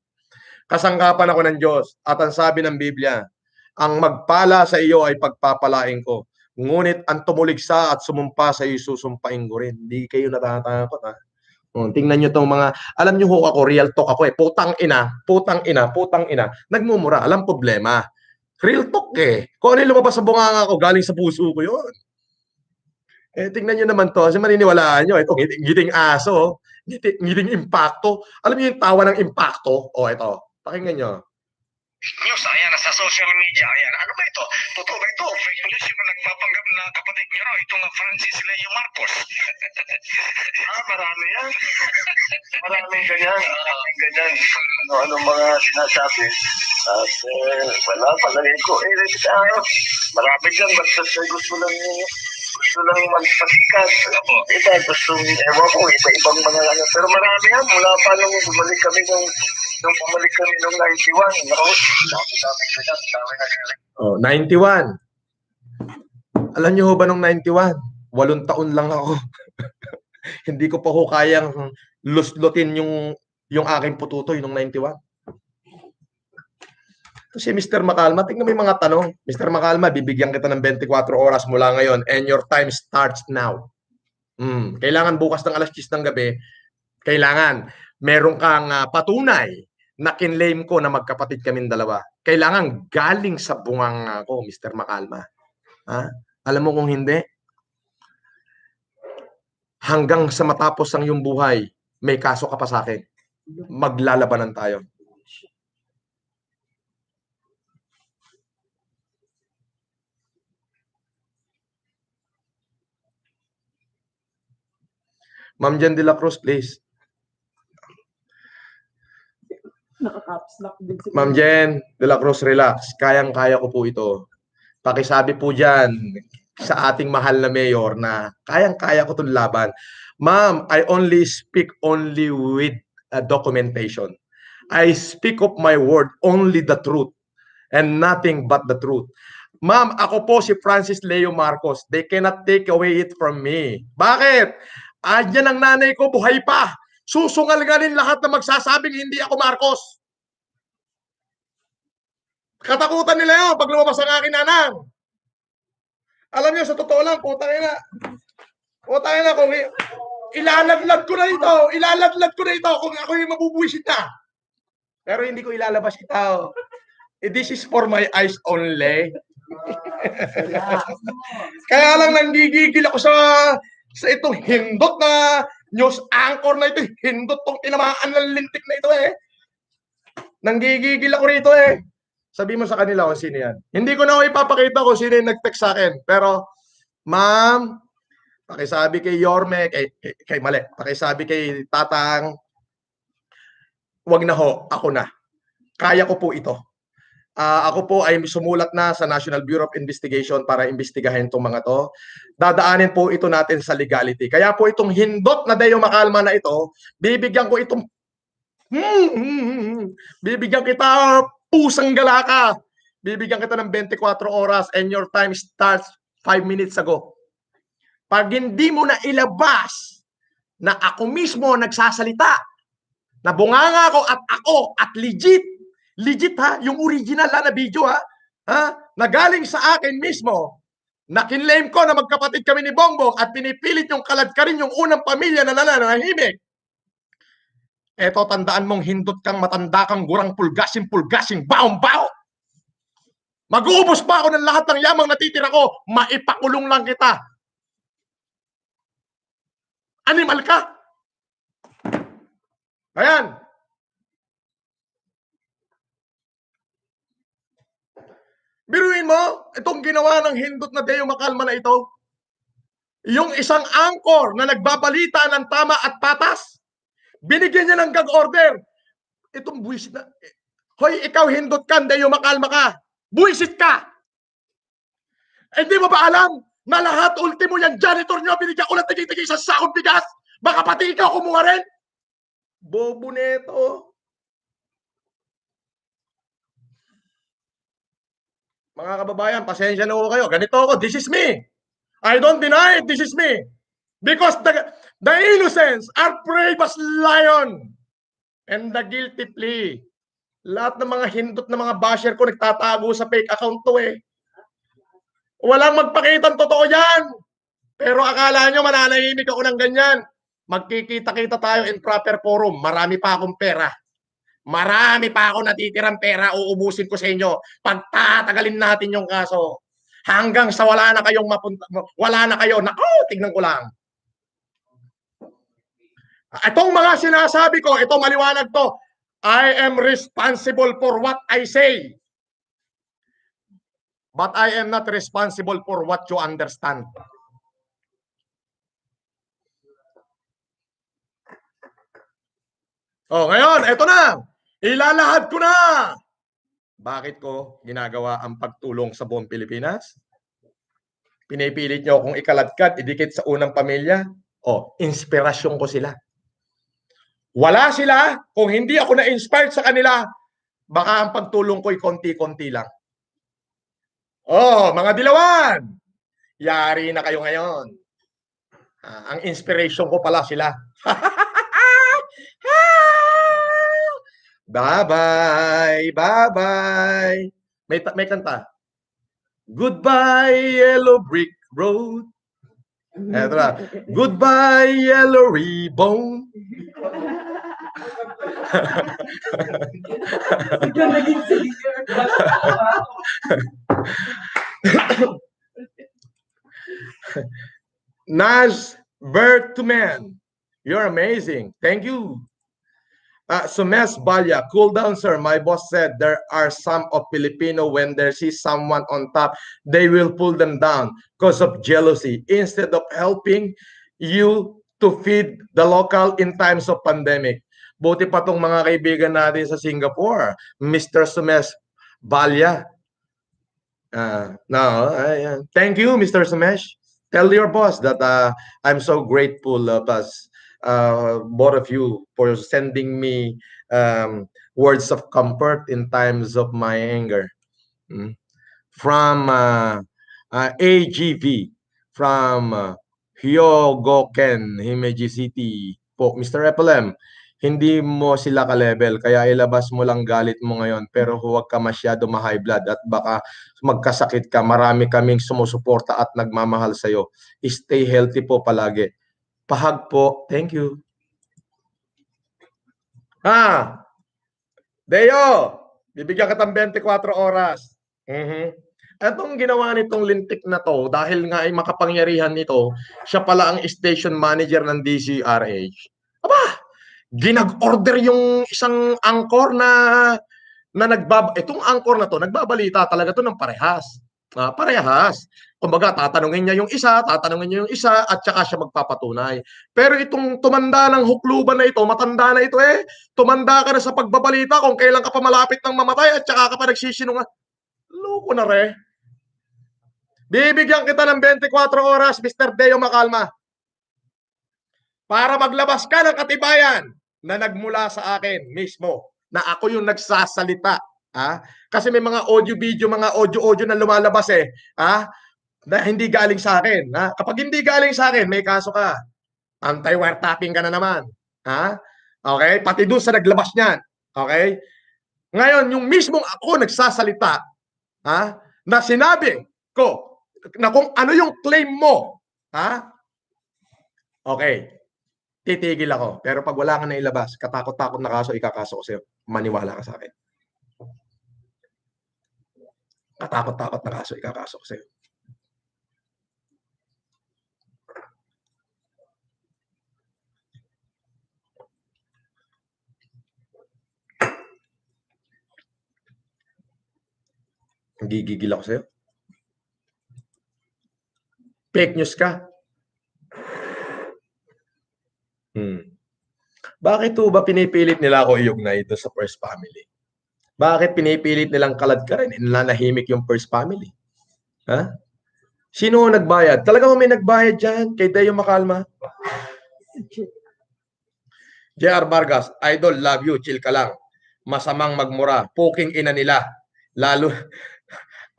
Kasangkapan ako ng Diyos. At ang sabi ng Biblia, ang magpala sa iyo ay pagpapalain ko. Ngunit ang tumuligsa at sumumpa sa iyo, susumpain ko rin. Hindi kayo natatakot ha. Tingnan nyo itong mga, alam nyo ho ako, real talk ako eh. Putang ina, putang ina, putang ina. Nagmumura, alam problema. Real talk eh. Kung ano yung lumabas sa bunganga ko, galing sa puso ko yun. Eh, tingnan nyo naman to. Kasi maniniwalaan nyo. Ito, ngiting aso. Ngiting impacto. Alam nyo yung tawa ng impacto? O, ito. Pakinggan nyo. News, ayan, sa social media, ayan. Ano ba ito? Totoo ba ito? Fake news yung nagpapanggap na kapatid niyo, itong Francis Leo Marcos. Marami yan. Maraming ganyan. Maraming ganyan. Ano mga sinasabi. At wala, palagay ko. Marami dyan. Basta gusto lang magpasikat. Iba, gusto, ewan ko, iba-ibang mga ano. Pero marami yan. Mula pa nung bumalik kami nung 91. Naku, dami Oh, 91. Alam niyo ho ba nung 91? 8 taon lang ako. Hindi ko pa ho kayang luslutin yung aking pututoy nung 91. Ito si Mr. Makalma, tingnan mo yung mga tanong. Mr. Makalma, bibigyan kita ng 24 oras mula ngayon and your time starts now. Kailangan bukas ng alas 10 ng gabi, kailangan meron kang patunay na kinlaim ko na magkapatid kaming dalawa. kailangan galing sa bunganga ko, Mr. Makalma. Ha? Alam mo kung hindi, hanggang sa matapos ang iyong buhay, may kaso ka pa sa akin. Maglalabanan tayo. Ma'am Jen de la Cruz, please. Naka-caps lock din si Ma'am Jen de la Cruz, relax. Kayang-kaya ko po ito. Pakisabi po dyan sa ating mahal na mayor na kayang-kaya ko itong laban. Ma'am, I only speak only with documentation. I speak of my word, only the truth and nothing but the truth. Ma'am, ako po si Francis Leo Marcos. They cannot take away it from me. Bakit? Andiyan ang nanay ko, buhay pa. Susungalganin lahat na magsasabing hindi ako Marcos. Katakutan nila yun pag lumabas ang aking nanang. Alam niyo, sa totoo lang, putang ina, kung ilalaglag ko na ito kung ako yung mabubuisit na. Pero hindi ko ilalabas ito. This is for my eyes only. Kaya lang nanggigigil ako sa itong hindot na news anchor na ito. Hindot tong tinamaan ng lintik na ito eh. Nanggigigil ako rito eh. Sabi mo sa kanila kung sino yan. Hindi ko na ipapakita kung sino yung nag-text sa akin. Pero, ma'am, pakisabi kay Yorme, kay mali, pakisabi kay Tatang, wag na ho, ako na. Kaya ko po ito. Ako po ay sumulat na sa National Bureau of Investigation para imbestigahin itong mga to. Dadaanin po ito natin sa legality. Kaya po itong hindot na Deo Makalma na ito, bibigyan ko itong bibigyan kita pusang galaka. Bibigyan kita ng 24 oras and your time starts 5 minutes ago. Pag hindi mo na ilabas na ako mismo nagsasalita, na bunganga ako at legit ha, yung original na video ha, na galing sa akin mismo, na kinlaim ko na magkapatid kami ni Bongbong at pinipilit yung kaladkarin yung unang pamilya na nananahimik. Eto, tandaan mong hindot kang matanda kang gurang pulgasing baong-bao. Mag-uubos pa ako ng lahat ng yamang natitira ko, maipakulong lang kita. Animal ka. Ayan. Biruin mo, itong ginawa ng hindot na Deo Makalma na ito, yung isang anchor na nagbabalita ng tama at patas, binigyan niya ng gag order. Itong buwisit na, hoy, ikaw hindot ka, Deo Makalma ka. Buwisit ka. Hindi mo ba alam na lahat ultimo yung janitor niyo binigyan ulit tigil-tigil sa sakong bigas? Baka pati ikaw kumuha rin. Bobo neto. Mga kababayan, pasensya na ho kayo. Ganito ako, this is me. I don't deny it, this is me. Because the innocents are brave as lion. And the guilty plea. Lahat ng mga hindot na mga basher ko nagtatago sa fake account to eh. Walang magpakitang totoo yan. Pero akala nyo mananahimik ako ng ganyan. Magkikita-kita tayo in proper forum. Marami pa akong pera. Marami pa ako natitirang pera, uubusin ko sa inyo. Pagtatagalin natin yung kaso. Hanggang sa wala na kayong mapunta, wala na kayo. Naku, tignan ko lang. Itong mga sinasabi ko, ito maliwanag to. I am responsible for what I say. But I am not responsible for what you understand. Oh, ngayon, eto na. Ilalahad ko na. Bakit ko ginagawa ang pagtulong sa buong Pilipinas? Pinipilit nyo kung ikaladkad, idikit sa unang pamilya. Oh, inspirasyon ko sila. Wala sila, kung hindi ako na-inspired sa kanila, baka ang pagtulong ko'y konti-konti lang. Oh, mga dilawan, yari na kayo ngayon. Ang inspiration ko pala sila. Bye-bye, bye-bye. May kanta. Goodbye, yellow brick road. Eto na. Goodbye, yellow ribbon. Biglang naging singer. Naz Bertman, you're amazing. Thank you. Sumes Balya, cool down, sir. My boss said there are some of Filipino when they see someone on top, they will pull them down because of jealousy instead of helping you to feed the local in times of pandemic. Buti pa tong mga kaibigan natin sa Singapore, Mr. Sumes Balya. Thank you, Mr. Sumesh. Tell your boss that I'm so grateful of us, both of you, for sending me words of comfort in times of my anger. From AGV, from Hyogoken, Himeji City po, Mr. FLM, hindi mo sila ka-level, kaya ilabas mo lang galit mo ngayon, pero huwag ka masyado ma-high blood at baka magkasakit ka. Marami kaming sumusuporta at nagmamahal sa'yo. Stay healthy po palagi. Pahag po. Thank you. Deo, bibigyan ka ng 24 oras. Itong ginawa nitong lintik na to, dahil nga ay makapangyarihan nito, siya pala ang station manager ng DCRH. Aba! Ginag-order yung isang anchor na itong anchor na to, nagbabalita talaga to ng parehas. Parehas. Kumbaga, tatanungin niya yung isa, at saka siya magpapatunay. Pero itong tumanda ng hukluban na ito, matanda na ito tumanda ka na sa pagbabalita kung kailan ka pa malapit ng mamatay at saka ka pa nagsisinungaling. Loko na re. Bibigyan kita ng 24 oras, Mr. Deo Macalma, para maglabas ka ng katibayan na nagmula sa akin mismo, na ako yung nagsasalita. Kasi may mga audio-video, mga audio-audio na lumalabas na hindi galing sa akin. Kapag hindi galing sa akin, may kaso ka. Anti-wiretapping ka na naman. Okay? Pati doon sa naglabas niyan. Okay? Ngayon, yung mismong ako nagsasalita, na sinabi ko, na kung ano yung claim mo, okay, titigil ako. Pero pag wala ka na ilabas, katakot-takot na kaso, ikakaso ko sa'yo. Maniwala ka sa akin. Katakot-takot na kaso, ikakaso ko sa'yo. Gigigil ako sa'yo. Fake news ka. Bakit ba pinipilit nila ako iugnay ito sa first family? Bakit pinipilit nilang kalad ka rin? Nanahimik yung first family. Sino nagbayad? Talagang may nagbayad dyan kay Deo Macalma? JR Vargas, idol, love you, chill ka lang. Masamang magmura, puking ina nila. Lalo,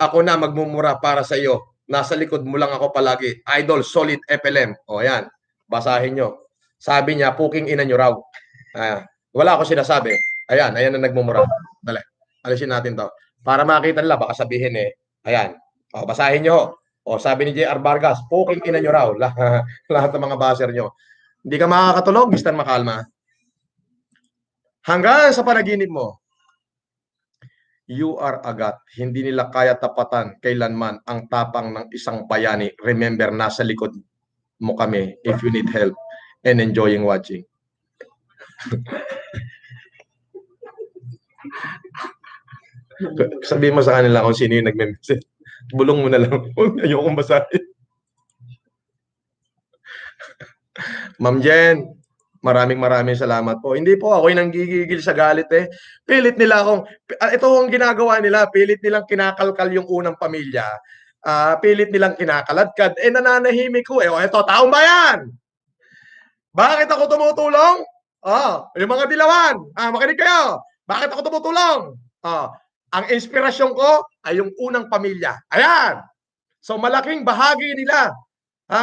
ako na magmumura para sa iyo. Nasa likod mo lang ako palagi. Idol, solid FLM. O yan, basahin nyo. Sabi niya, puking ina nyo raw. Wala ako sinasabi. Ayan na nagmumura. Dali, alisin natin to. Para makita nila, baka sabihin ayan. O, basahin nyo. O, sabi ni JR Vargas, puking ina nyo raw. Lahat ng mga baser nyo. Hindi ka makakatulog, Mr. Macalma. Hanggang sa panaginip mo, you are agat. Hindi nila kaya tapatan kailanman ang tapang ng isang bayani. Remember, nasa likod mo kami if you need help and enjoying watching. Sabihin mo sa kanila kung sino yung nagme-message. Bulong mo na lang. Ayokong basahin. Ma'am Jen, maraming salamat po. Hindi po ako yung nanggigigil sa galit Pilit nila akong, ito ang ginagawa nila, pilit nilang kinakalkal yung unang pamilya. Pilit nilang kinakaladkad. Nananahimik ko Ito, taong bayan! Bakit ako tumutulong? Yung mga dilawan. Makinig kayo. Bakit ako tumutulong? Ang inspirasyon ko ay yung unang pamilya. Ayan! So malaking bahagi nila.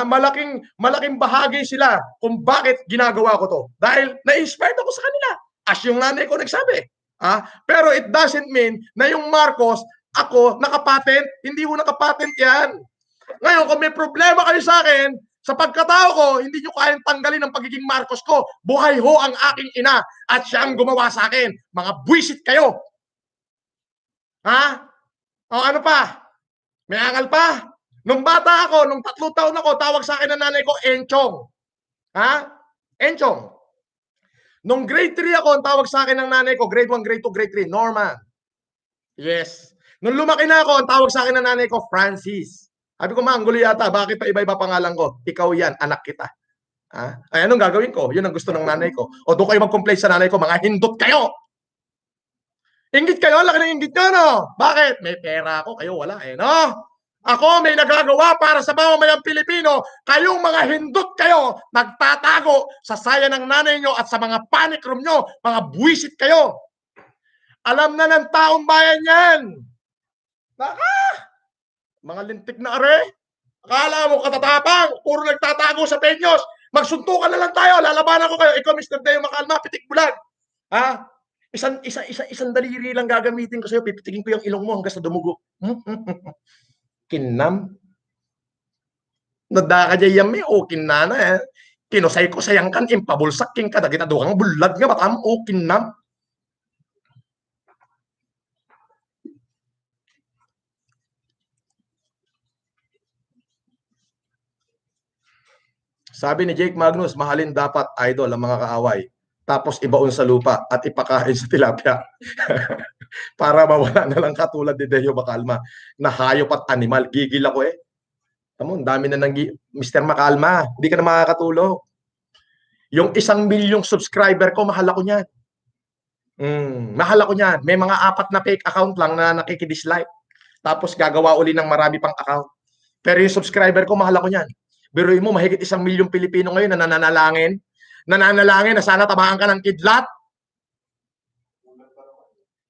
Malaking bahagi sila kung bakit ginagawa ko to. Dahil na-inspired ako sa kanila. As yung nanay ko nagsabi. Pero it doesn't mean na yung Marcos, ako, nakapatent. Hindi ko nakapatent yan. Ngayon, kung may problema kayo sa akin, Sa pagkatao ko, hindi nyo kayang tanggalin ang pagiging Marcos ko. Buhay ho ang aking ina at siya ang gumawa sa akin. Mga buwisit kayo. Ha? O ano pa? May angal pa? Nung bata ako, nung 3 taon ako, tawag sa akin ng nanay ko, Enchong. Ha? Enchong. Nung grade 3 ako, ang tawag sa akin ng nanay ko, grade 1, grade 2, grade 3, Norman. Yes. Nung lumaki na ako, ang tawag sa akin ng nanay ko, Francis. Sabi ko, ma, ang gulo yata, bakit pa iba-iba pangalan ko? Ikaw yan, anak kita. Ha? Ay, anong gagawin ko? Yun ang gusto ng nanay ko. O doon kayo mag-complain sa nanay ko, mga hindot kayo! Inggit kayo, laki ng inggit nyo, no? Bakit? May pera ako, kayo wala eh, no? Ako may nagagawa para sa mamamayang Pilipino. Kayong mga hindot kayo, nagtatago sa saya ng nanay nyo at sa mga panic room nyo. Mga buwisit kayo. Alam na ng taong bayan yan. Naka! Mga lintik na are. Akala mo katatapang, puro nagtatago sa penyos. Magsuntukan na lang tayo, lalabanan ko kayo. Ikaw, Mr. Deo Makalma, pitik bulag. Ha? Isang daliri lang gagamitin ko sa'yo. Pipitikin ko yung ilong mo hanggang sa dumugo. Kinam. Nadaka dyan may okin na na eh. Kinosay ko sayang kan, impabulsak king ka. Dagita doang bulag nga, batam okin na. Sabi ni Jake Magnus, mahalin dapat idol ang mga kaaway. Tapos ibaon sa lupa at ipakain sa tilapia. Para mawala na lang katulad ni Deo Makalma na hayop at animal. Gigil ako eh. Tamo, dami na nang Mr. Makalma, hindi ka na makakatulog. Yung 1 milyong subscriber ko, mahal ako niyan. Mahal ako niyan. May mga 4 na fake account lang na nakikidislike. Tapos gagawa uli ng marami pang account. Pero yung subscriber ko, mahal ako niyan. Biruin mo, mahigit 1 milyong Pilipino ngayon na nananalangin. Nananalangin na sana tamaan ka ng kidlat.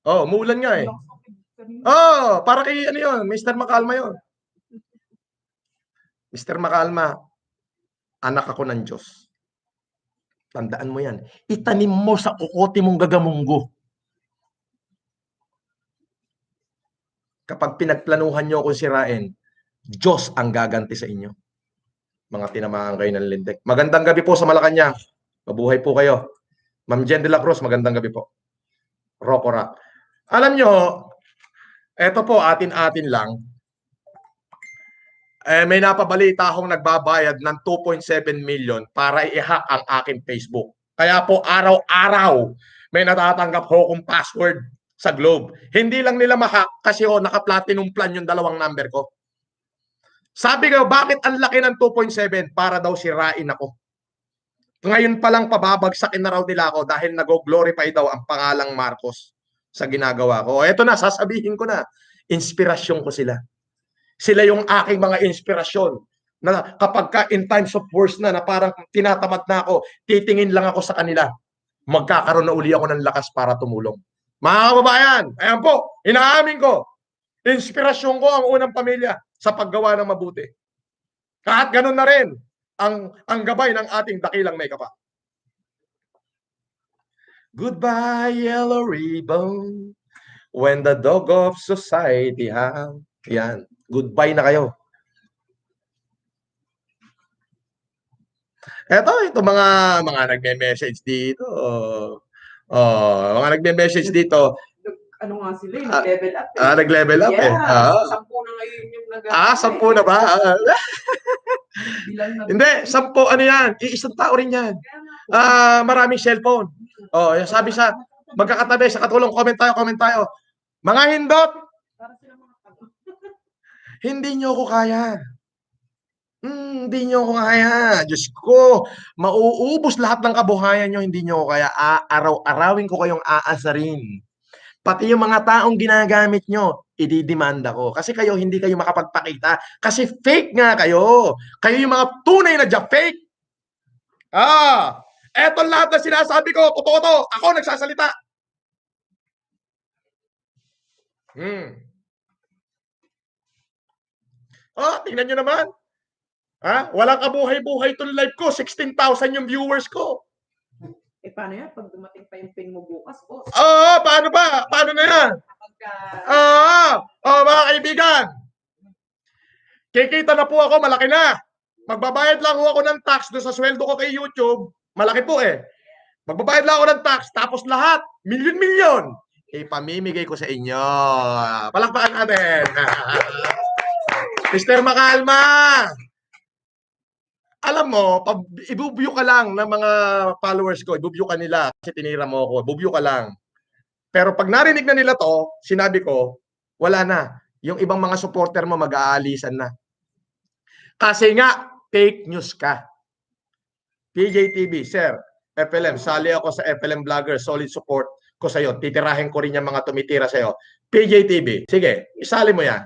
Oh, umulan nga eh. Oh, para kay ano yun, Mr. Makalma yun. Mr. Makalma, anak ako ng Diyos. Tandaan mo yan. Itanim mo sa kukote mong gagamunggo. Kapag pinagplanuhan nyo akong sirain, Diyos ang gaganti sa inyo. Mga tinamaan kayo ng lintik. Magandang gabi po sa Malacanang. Mabuhay po kayo. Ma'am Jen de la Cruz, magandang gabi po. Rocora. Alam nyo, eto po, atin-atin lang. May napabalita akong nagbabayad ng 2.7 million para i-hack ang aking Facebook. Kaya po araw-araw may natatanggap ho kong password sa Globe. Hindi lang nila ma-hack kasi naka-platinum plan yung 2 number ko. Sabi ko, bakit ang laki ng 2.7? Para daw sirain ako. Ngayon pa lang pababagsakin na raw nila ako dahil nag-glorify daw ang pangalang Marcos sa ginagawa ko. Eto na, sasabihin ko na, inspirasyon ko sila. Sila yung aking mga inspirasyon na kapag ka in times of worst na parang tinatamad na ako, titingin lang ako sa kanila. Magkakaroon na uli ako ng lakas para tumulong. Mga kababayan, ayan po, inaamin ko, inspirasyon ko ang unang pamilya sa paggawa ng mabuti. Kahit ganun na rin ang gabay ng ating dakilang may kapa. Goodbye, yellow ribbon, when the dog of society have. Yan. Goodbye na kayo. Ito mga nagme-message dito. Mga nagme-message dito. Ano nga sila, nag-level up eh. Nag-level up eh. 10 na ngayon yung 10 na ba? Bilang na. Hindi, 10 ano yan? Isang tao rin yan. Maraming cellphone. Sabi sa magkakatabi sa katulong, comment tayo. Mga hindot, Para sila mga tago. hindi nyo ako kaya. Hindi nyo ako kaya. Diyos ko, mauubos lahat ng kabuhayan nyo, hindi nyo ako kaya. Araw-arawin ko kayong aasarin. Pati yung mga taong ginagamit nyo, ididimanda ko. Kasi kayo, hindi kayo makapagpakita. Kasi fake nga kayo. Kayo yung mga tunay na fake. Eto lahat na sinasabi ko, totoo to. Ako nagsasalita. Tingnan nyo naman. Walang kabuhay-buhay itong live ko. 16,000 yung viewers ko. Paano yan? Pag dumating pa yung pin mo bukas, boss. Paano ba? Paano na yan? Mga kaibigan. Kikita na po ako, malaki na. Magbabayad lang ho ako ng tax doon sa sweldo ko kay YouTube. Malaki po eh. Magbabayad lang ako ng tax, tapos lahat, milyon-milyon, ipamimigay ko sa inyo. Palakpakan natin. Mr. Makalma, alam mo, ibubuyo ka lang ng mga followers ko, ibubuyo ka nila kasi tinira mo ako, ibubuyo ka lang. Pero pag narinig na nila to, sinabi ko, wala na. Yung ibang mga supporter mo mag-aalisan na. Kasi nga, fake news ka. PJTV, sir, FLM, sali ako sa FLM Vlogger, solid support ko sa'yo. Titirahin ko rin yung mga tumitira sa'yo. PJTV, sige, isali mo yan.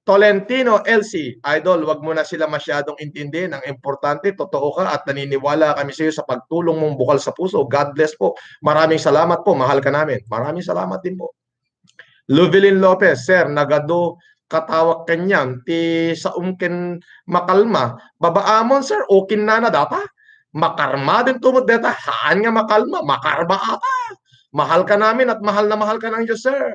Tolentino LC, idol, wag mo na sila masyadong intindihin. Ang importante, totoo ka at naniniwala kami sa iyo sa pagtulong mong bukal sa puso. God bless po. Maraming salamat po. Mahal ka namin. Maraming salamat din po. Luvelin Lopez, sir, nagado katawag kanyang ti sa umken makalma. Babaamon, sir, okin na data. Makarma din tumod data. Haan nga makalma. Makarma ata. Mahal ka namin at mahal na mahal ka ng Diyos, sir.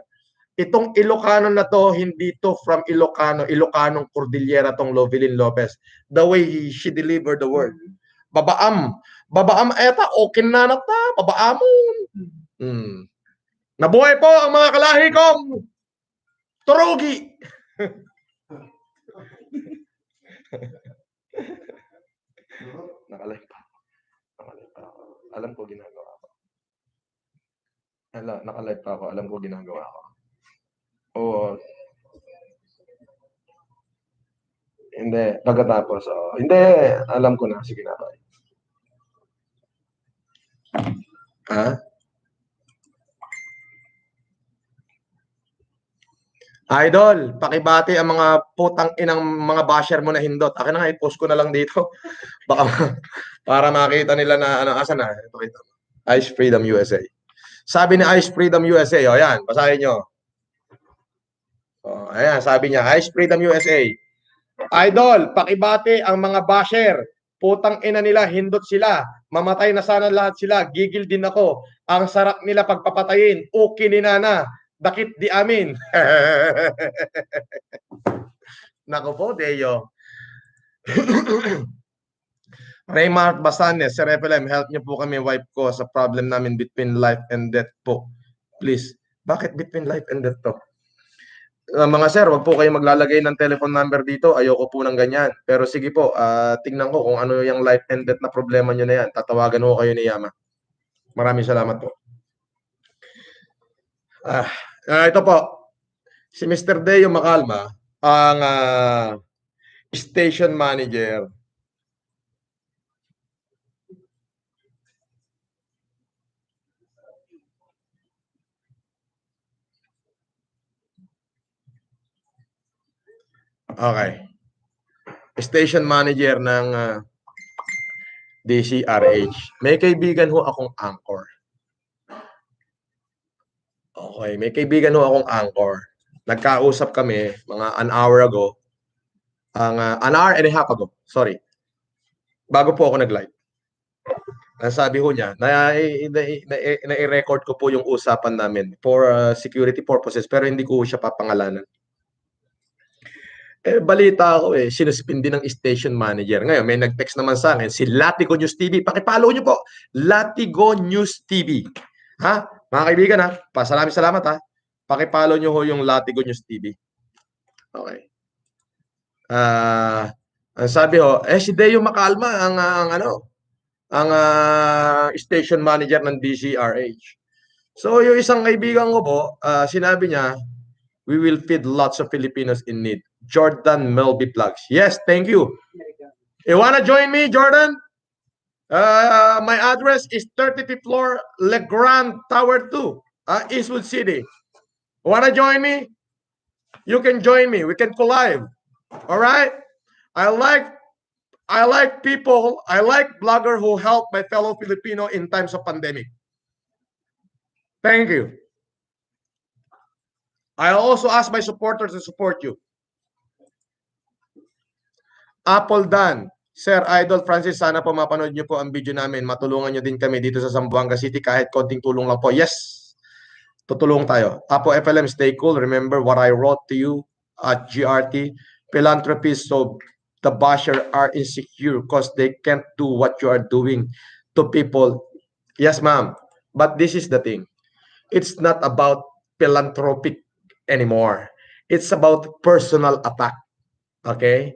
Itong Ilocano na to, hindi to from Ilocano, Ilocanong Cordillera tong Lovelin Lopez. The way she delivered the word. Babaam. Babaam eta, okay na nata. Babaamon. Nabuhay po ang mga kalahi kong turugi. Nakalive pa. Nakalive pa ako. Alam ko ginagawa ko. Nakalive pa ako. Alam ko ginagawa ko. Oo. Hindi. Pagkatapos. Oh. Hindi. Alam ko na. Sige na. Ha? Idol, pakibati ang mga putang inang mga basher mo na hindot. Akin na nga, i-post ko na lang dito. Baka para makita nila na ano, asan na. Ito kita. Ice Freedom USA. Sabi ni Ice Freedom USA, o yan, basahin nyo. O, ayan, sabi niya, Ice Freedom USA. Idol, pakibati ang mga basher. Putang ina nila, hindot sila. Mamatay na sana lahat sila. Gigil din ako. Ang sarap nila pagpapatayin. Okay ni Nana. Dakit di amin. Nako po, Deyo. Raymart Basanes, Sir FLM, help niyo po kami, wife ko, sa problem namin between life and death po. Please. Bakit between life and death to? Mga sir, wag po kayo maglalagay ng telephone number dito. Ayoko po ng ganyan. Pero sige po, tingnan ko kung ano yung life and death na problema nyo na yan. Tatawagan ko kayo ni Yama. Maraming salamat po. Ito po, si Mr. Deo Macalma, ang station manager. Okay. Station manager ng DCRH. May kaibigan ho akong anchor. Okay, may kaibigan ho akong anchor. Nagkausap kami mga an hour ago. An hour and a half ago. Sorry. Bago po ako nag-live. Sabi ho niya, na-record ko po yung usapan namin for security purposes pero hindi ko siya papangalanan. Balita ako sinuspindi ng station manager. Ngayon, may nag-text naman sa akin, si Latigo News TV. Pakipollow niyo po, Latigo News TV. Ha? Mga kaibigan ha, salamat ha. Pakipollow niyo ho yung Latigo News TV. Okay. Ang sabi ho, si Deo Macalma ang station manager ng DCRH. So, yung isang kaibigan ko po, sinabi niya, we will feed lots of Filipinos in need. Jordan Melby Plugs. Yes, thank you. You wanna join me, Jordan? My address is 35th floor, Legrand Tower 2, Eastwood City. Wanna join me? You can join me. We can collide. All right? I like people. I like blogger who help my fellow Filipino in times of pandemic. Thank you. I also ask my supporters to support you. Apple Dan, Sir Idol Francis, sana po mapanood nyo po ang video namin. Matulungan nyo din kami dito sa Zamboanga City kahit konting tulong lang po. Yes, tutulong tayo. Apo FLM, stay cool. Remember what I wrote to you at GRT. philanthropists, so the basher are insecure because they can't do what you are doing to people. Yes, ma'am. But this is the thing. It's not about philanthropic anymore. It's about personal attack. Okay?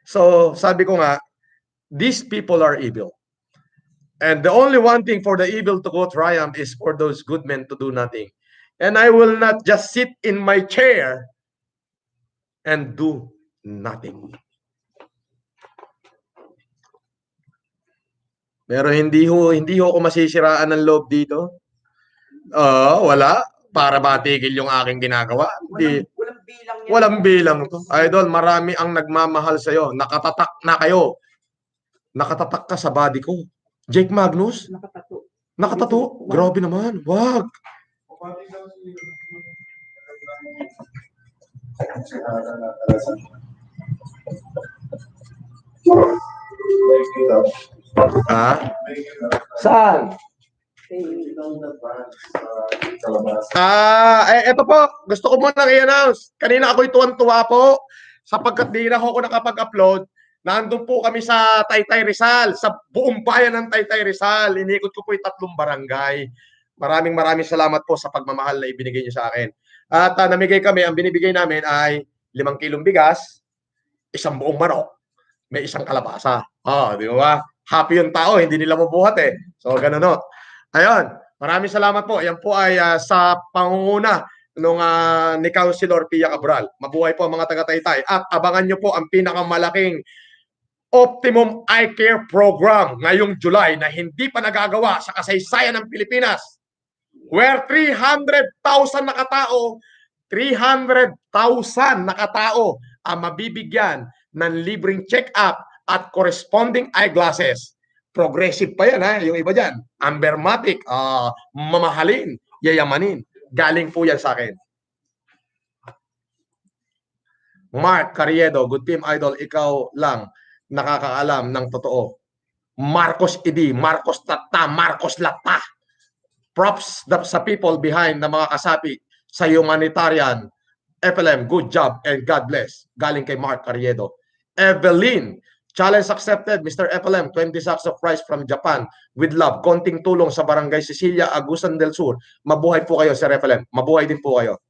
So, sabi ko nga, these people are evil. And the only one thing for the evil to go triumph is for those good men to do nothing. And I will not just sit in my chair and do nothing. Pero hindi ho ako masisiraan ng loob dito. Wala. Para matigil yung aking ginagawa. Hindi. Walang bilang yan. Walang bilang to. Idol, marami ang nagmamahal sa'yo. Nakatatak na kayo. Nakatatak ka sa body ko. Jake Magnus? Nakatato. Nakatato? Grabe naman. Wag. Ha? Saan? Eto po. Gusto ko munang i-announce. Kanina ako'y tuwan-tuwa po sapagkat di na ako nakapag-upload. Nandun po kami sa Taytay Rizal, sa buong bayan ng Taytay Rizal. Inikot ko po yung 3 barangay. Maraming salamat po sa pagmamahal na ibinigay niyo sa akin. At namigay kami, ang binibigay namin ay 5 kilong bigas, 1 buong manok, may 1 kalabasa. Di ba? Happy yung tao, hindi nila mabuhat eh. So, ganun no. Ayun, maraming salamat po. Yan po ay sa pangunguna ni Councilor Pia Cabral. Mabuhay po ang mga taga-Taytay. At abangan nyo po ang pinakamalaking Optimum Eye Care Program ngayong July na hindi pa nagagawa sa kasaysayan ng Pilipinas. Where 300,000 nakatao ang mabibigyan ng libreng check-up at corresponding eyeglasses. Progressive pa yan, ha? Yung iba dyan. Ambermatic, mamahalin, yayamanin. Galing po yan sa akin. Mark Carriedo, good team idol, ikaw lang nakakaalam ng totoo. Marcos Idi, Marcos Tata, Marcos Lata. Props sa people behind na mga kasapi sa humanitarian. FLM, good job and God bless. Galing kay Mark Carriedo. Evelyn, challenge accepted, Mr. FLM, 20 sacks of rice from Japan with love. Konting tulong sa Barangay Cecilia, Agusan del Sur. Mabuhay po kayo, Sir FLM. Mabuhay din po kayo.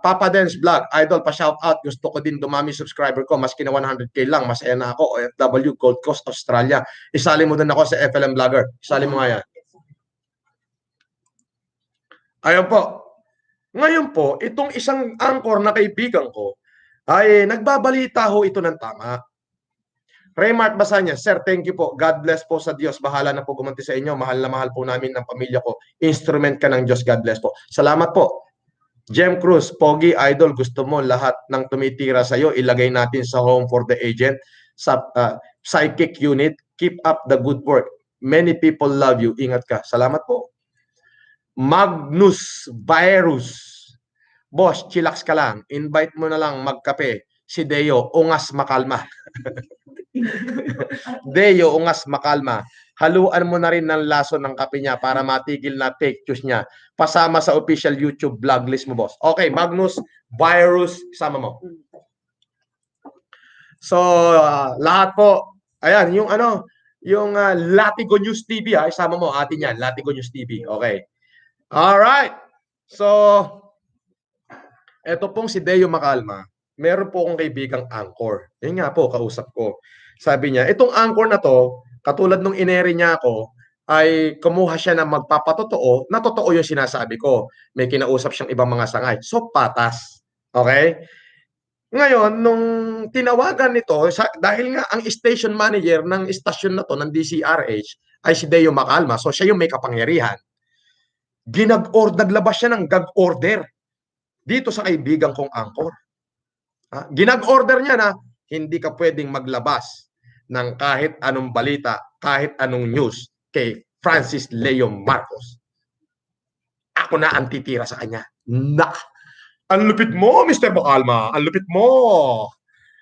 Papa Dance Vlog, idol, pa-shout out. Gusto ko din dumami subscriber ko. Maski na 100k lang, masaya na ako. OFW, Gold Coast, Australia. Isali mo din ako sa FLM Vlogger. Isali mo nga yan. Ayun po. Ngayon po, itong isang anchor na kaibigan ko ay nagbabalita ho ito ng tama. Raymart Basanya, Sir, thank you po. God bless po sa Diyos. Bahala na po gumanti sa inyo. Mahal na mahal po namin ng pamilya ko. Instrument ka ng Diyos. God bless po. Salamat po. Jem Cruz, Pogi, idol, gusto mo lahat ng tumitira sa iyo, ilagay natin sa home for the agent, sa psychic unit. Keep up the good work. Many people love you. Ingat ka. Salamat po. Magnus Virus. Boss, chillax ka lang. Invite mo na lang magkape. Si Deo, ungas makalma. Deo, ungas makalma. Haluan mo na rin ng laso ng kape niya para matigil na fake news niya. Pasama sa official YouTube vlog list mo, boss. Okay, Magnus Virus, sama mo. So, lahat po. Ayan, yung Latigo News TV, isama mo atin yan, Latigo News TV. Okay. All right. So, eto pong si Deo Makalma. Meron po akong kaibigang anchor. Yun nga po, kausap ko. Sabi niya, itong anchor na to, katulad nung ineri niya ako, ay kumuha siya na magpapatotoo na totoo yung sinasabi ko. May kinausap siyang ibang mga sangay. So, patas. Okay? Ngayon, nung tinawagan nito, dahil nga ang station manager ng station na to, ng DCRH, ay si Deo Makalma. So, siya yung may kapangyarihan. Naglabas siya ng gag order dito sa kaibigan kong anchor. Ginag-order niya na hindi ka pwedeng maglabas ng kahit anong balita, kahit anong news kay Francis Leo Marcos. Ako na ang titira sa kanya. Ang lupit mo, Mr. Makalma. Ang lupit mo.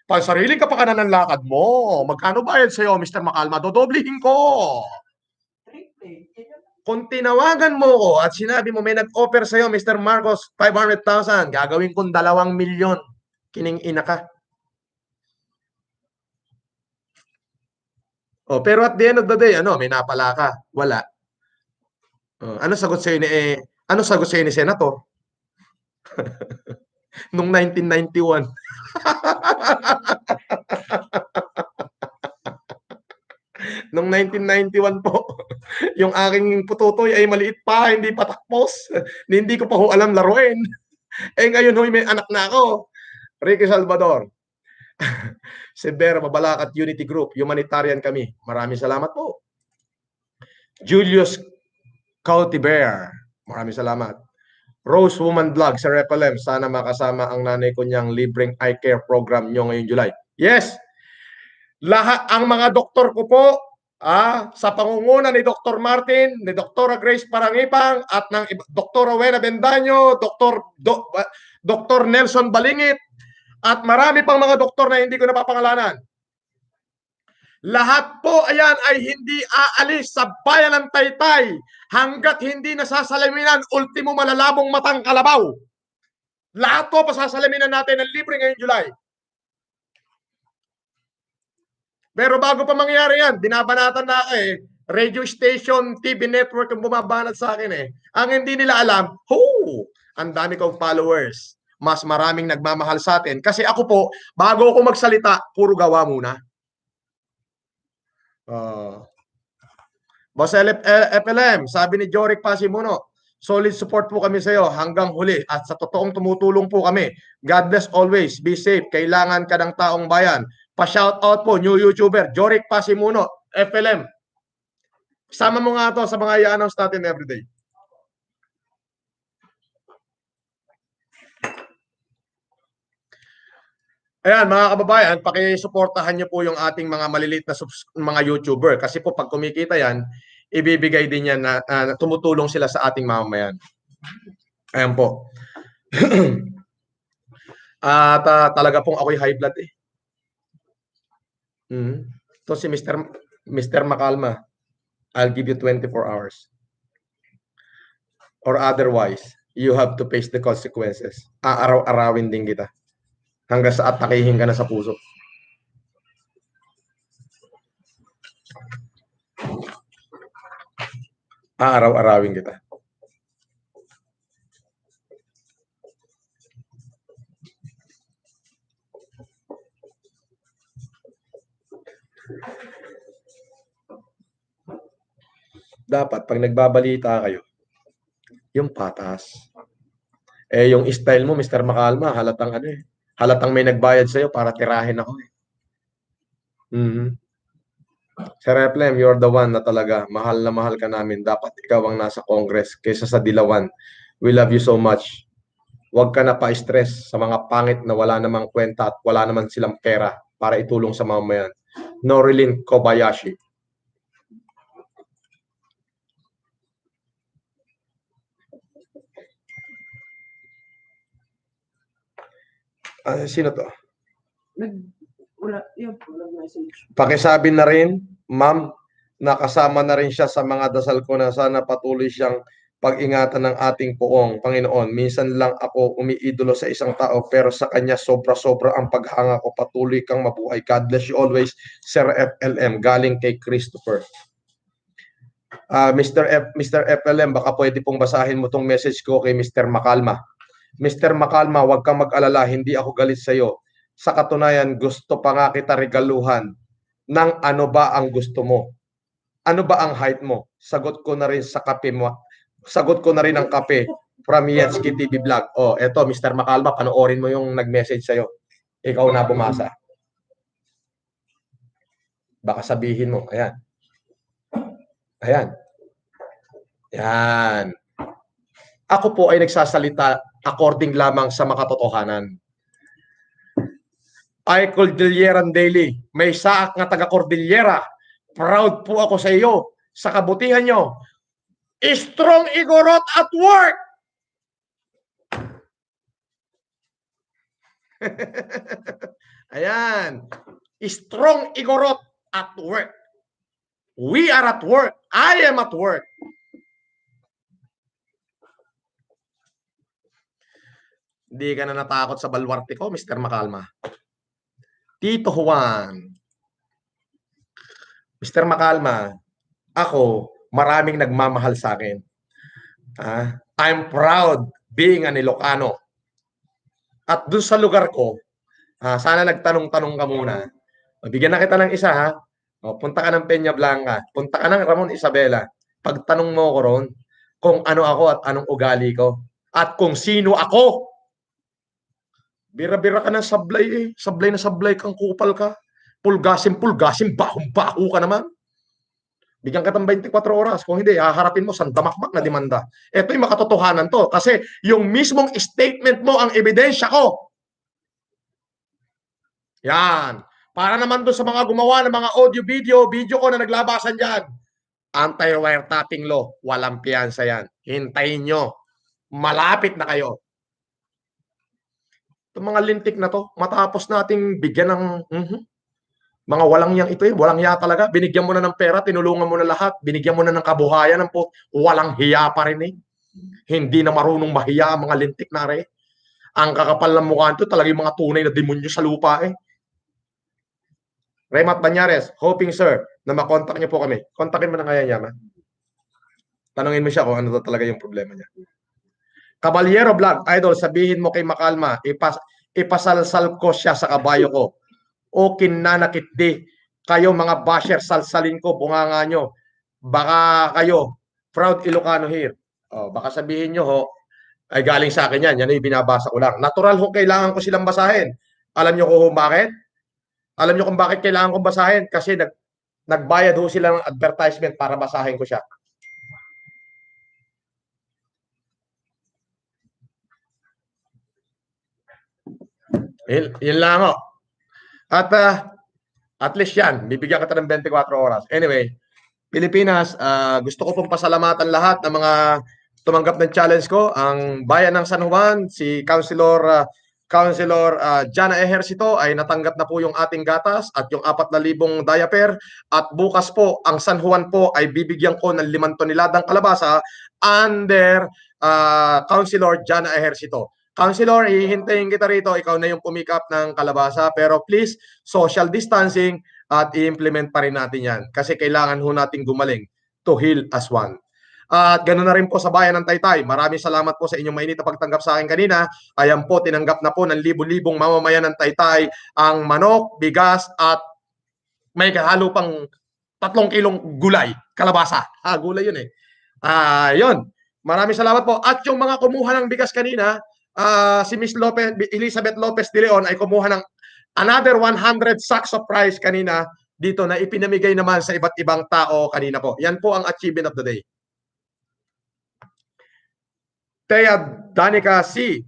Pansarili ka pa ka na ng lakad mo. Magkano bayad sa'yo, Mr. Makalma? Dodoblihin ko. Kung tinawagan mo ko at sinabi mo may nag-offer sa'yo, Mr. Marcos, 500,000, gagawin kong 2 milyon. Kining ina ka. Oh, pero at the end of the day, ano, may napala ka? Wala. Ano sagot sa'yo ni Senator? Nung 1991. Nung 1991 po, yung aking pututoy ay maliit pa, hindi pa tapos. Hindi ko pa ho alam laruin. Ngayon ho, may anak na ako. Ricky Salvador. Severa, Mabalacat Unity Group, humanitarian kami. Maraming salamat po. Julius Cautiver, maraming salamat. Rose Woman Vlog sa Repalem, sana makasama ang nanay ko niyang libreng eye care program nyo ngayong July. Yes! Lahat ang mga doktor ko po, sa pangunguna ni Dr. Martin, ni Dr. Grace Parangipang, at ng Dr. Rowena Bendaño, Dr. Nelson Balingit, at marami pang mga doktor na hindi ko napapangalanan. Lahat po ayan ay hindi aalis sa bayan ng Taytay hanggat hindi nasasalaminan ultimo malalabong matang kalabaw. Lahat po pasasalaminan natin ng libre ngayong July. Pero bago pa mangyari yan, binabanatan na radio station, TV network ang bumabanat sa akin Ang hindi nila alam, ang dami kong followers. Mas maraming nagmamahal sa atin. Kasi ako po, bago ako magsalita, puro gawa muna. Boss FLM, sabi ni Joric Pasimuno, solid support po kami sa iyo hanggang huli at sa totoong tumutulong po kami. God bless always. Be safe. Kailangan ka ng taong bayan. Pa-shoutout po, new YouTuber, Joric Pasimuno, FLM. Sama mo nga to sa mga i-announce natin everyday. Ayan, mga kababayan, pakisuportahan niyo po yung ating mga maliliit na mga YouTuber. Kasi po pag kumikita yan, ibibigay din yan na tumutulong sila sa ating mamamayan. Ayan po. At talaga pong ako'y high blood Ito si Mr. Macalma. I'll give you 24 hours. Or otherwise, you have to face the consequences. Aaraw-arawin din kita. Hanggang sa atakihin ka na sa puso. Aaraw-arawin kita. Dapat pag nagbabalita kayo, yung patas. Yung style mo, Mr. Macalma, halatang halatang may nagbayad sa'yo para tirahin ako Sir Replem, you're the one na talaga. Mahal na mahal ka namin. Dapat ikaw ang nasa Congress kaysa sa Dilawan. We love you so much. Huwag ka na pa-stress sa mga pangit na wala namang kwenta at wala naman silang pera para itulong sa mamamayan. Norilyn Kobayashi. Sino to? Wala message. Pakisabi na rin, ma'am, nakasama na rin siya sa mga dasal ko na sana patuloy siyang pag-ingatan ng ating poong Panginoon. Minsan lang ako umiidolo sa isang tao pero sa kanya sobra-sobra ang paghanga ko. Patuloy kang mabuhay. God bless you always, Sir FLM. Galing kay Christopher. Mr. FLM, baka pwede pong basahin mo tong message ko kay Mr. Macalma. Mr. Macalma, huwag kang mag-alala, hindi ako galit sa iyo. Sa katunayan, gusto pa nga kita regaluhan ng ano ba ang gusto mo? Ano ba ang height mo? Sagot ko na rin sa kape mo. Sagot ko na rin ang kape from Yatsky TV Vlog. Eto, Mr. Macalma, panoorin mo yung nag-message sa'yo. Ikaw na bumasa. Baka sabihin mo, ayan. Ayan. Yan. Ako po ay nagsasalita according lamang sa makatotohanan. Ay Cordilleran Daily, may saak nga taga Cordillera. Proud po ako sa iyo, sa kabutihan nyo. Strong Igorot at work! Ayan. Strong Igorot at work. We are at work. I am at work. Hindi ka na natakot sa balwarte ko, Mr. Macalma. Tito Juan. Mr. Makalma, ako, maraming nagmamahal sa akin. I'm proud being an Ilocano. At dun sa lugar ko, sana nagtanong-tanong ka muna. Bigyan na kita ng isa, ha? Punta ka ng Peña Blanca. Punta ka ng Ramon Isabela. Pagtanong mo ko ron kung ano ako at anong ugali ko. At kung sino ako. Bira-bira ka ng sablay eh. Sablay na sablay kang kupal ka. Pulgasim, bahong-baho ka naman. Bigyan ka ng 24 oras. Kung hindi, haharapin mo sandamakmak na demanda. Ito yung makatotohanan to. Kasi yung mismong statement mo ang ebidensya ko. Yan. Para naman doon sa mga gumawa ng mga video ko na naglabasan dyan. Anti-wiretapping law. Walang piyansa yan. Hintayin nyo. Malapit na kayo. Itong mga lintik na to, matapos nating bigyan ng mga walang yang ito eh. Walang hiya talaga. Binigyan mo na ng pera, tinulungan mo na lahat. Binigyan mo na ng kabuhayan. Walang hiya pa rin eh. Hindi na marunong mahiya ang mga lintik na rin. Ang kakapal ng mukha nito, talaga yung mga tunay na demonyo sa lupa eh. Remat Banyares, hoping sir na makontak niyo po kami. Kontakin mo na kaya niya, ma. Tanungin mo siya kung ano talaga yung problema niya. Caballero Vlog, idol, sabihin mo kay Makalma, ipasalsal ko siya sa kabayo ko. O kinanakit di. Kayo mga basher, salsalin ko, bunganga nyo. Baka kayo, proud Ilocano here. Baka sabihin nyo ho, ay galing sa akin yan. Yan ay binabasa ko lang. Natural ho, kailangan ko silang basahin. Alam nyo kung bakit? Alam nyo kung bakit kailangan kong basahin? Kasi nagbayad ho sila ng advertisement para basahin ko siya. Yun lang ho. At least yan, bibigyan kita ng 24 oras. Anyway, Pilipinas, gusto ko pong pasalamatan lahat ng mga tumanggap ng challenge ko. Ang bayan ng San Juan, si Councilor Jana Ejercito ay natanggap na po yung ating gatas at yung 4,000 diaper. At bukas po, ang San Juan po ay bibigyan ko ng 5 toneladang kalabasa under Councilor Jana Ejercito. Councilor, hihintayin kita rito. Ikaw na yung pumikap ng kalabasa. Pero please, social distancing at i-implement pa rin natin yan. Kasi kailangan ho natin gumaling to heal as one. At ganoon na rin po sa bayan ng Taytay. Maraming salamat po sa inyong mainit na pagtanggap sa akin kanina. Ayan po, tinanggap na po ng libo-libong mamamayan ng Taytay ang manok, bigas at may halo pang 3 kilong gulay, kalabasa. Gulay yun eh. Yun. Maraming salamat po. At yung mga kumuha ng bigas kanina, si Miss Elizabeth Lopez de Leon ay kumuha ng another 100 sacks of rice kanina dito na ipinamigay naman sa iba't ibang tao kanina po. Yan po ang achievement of the day. Thea Danica C.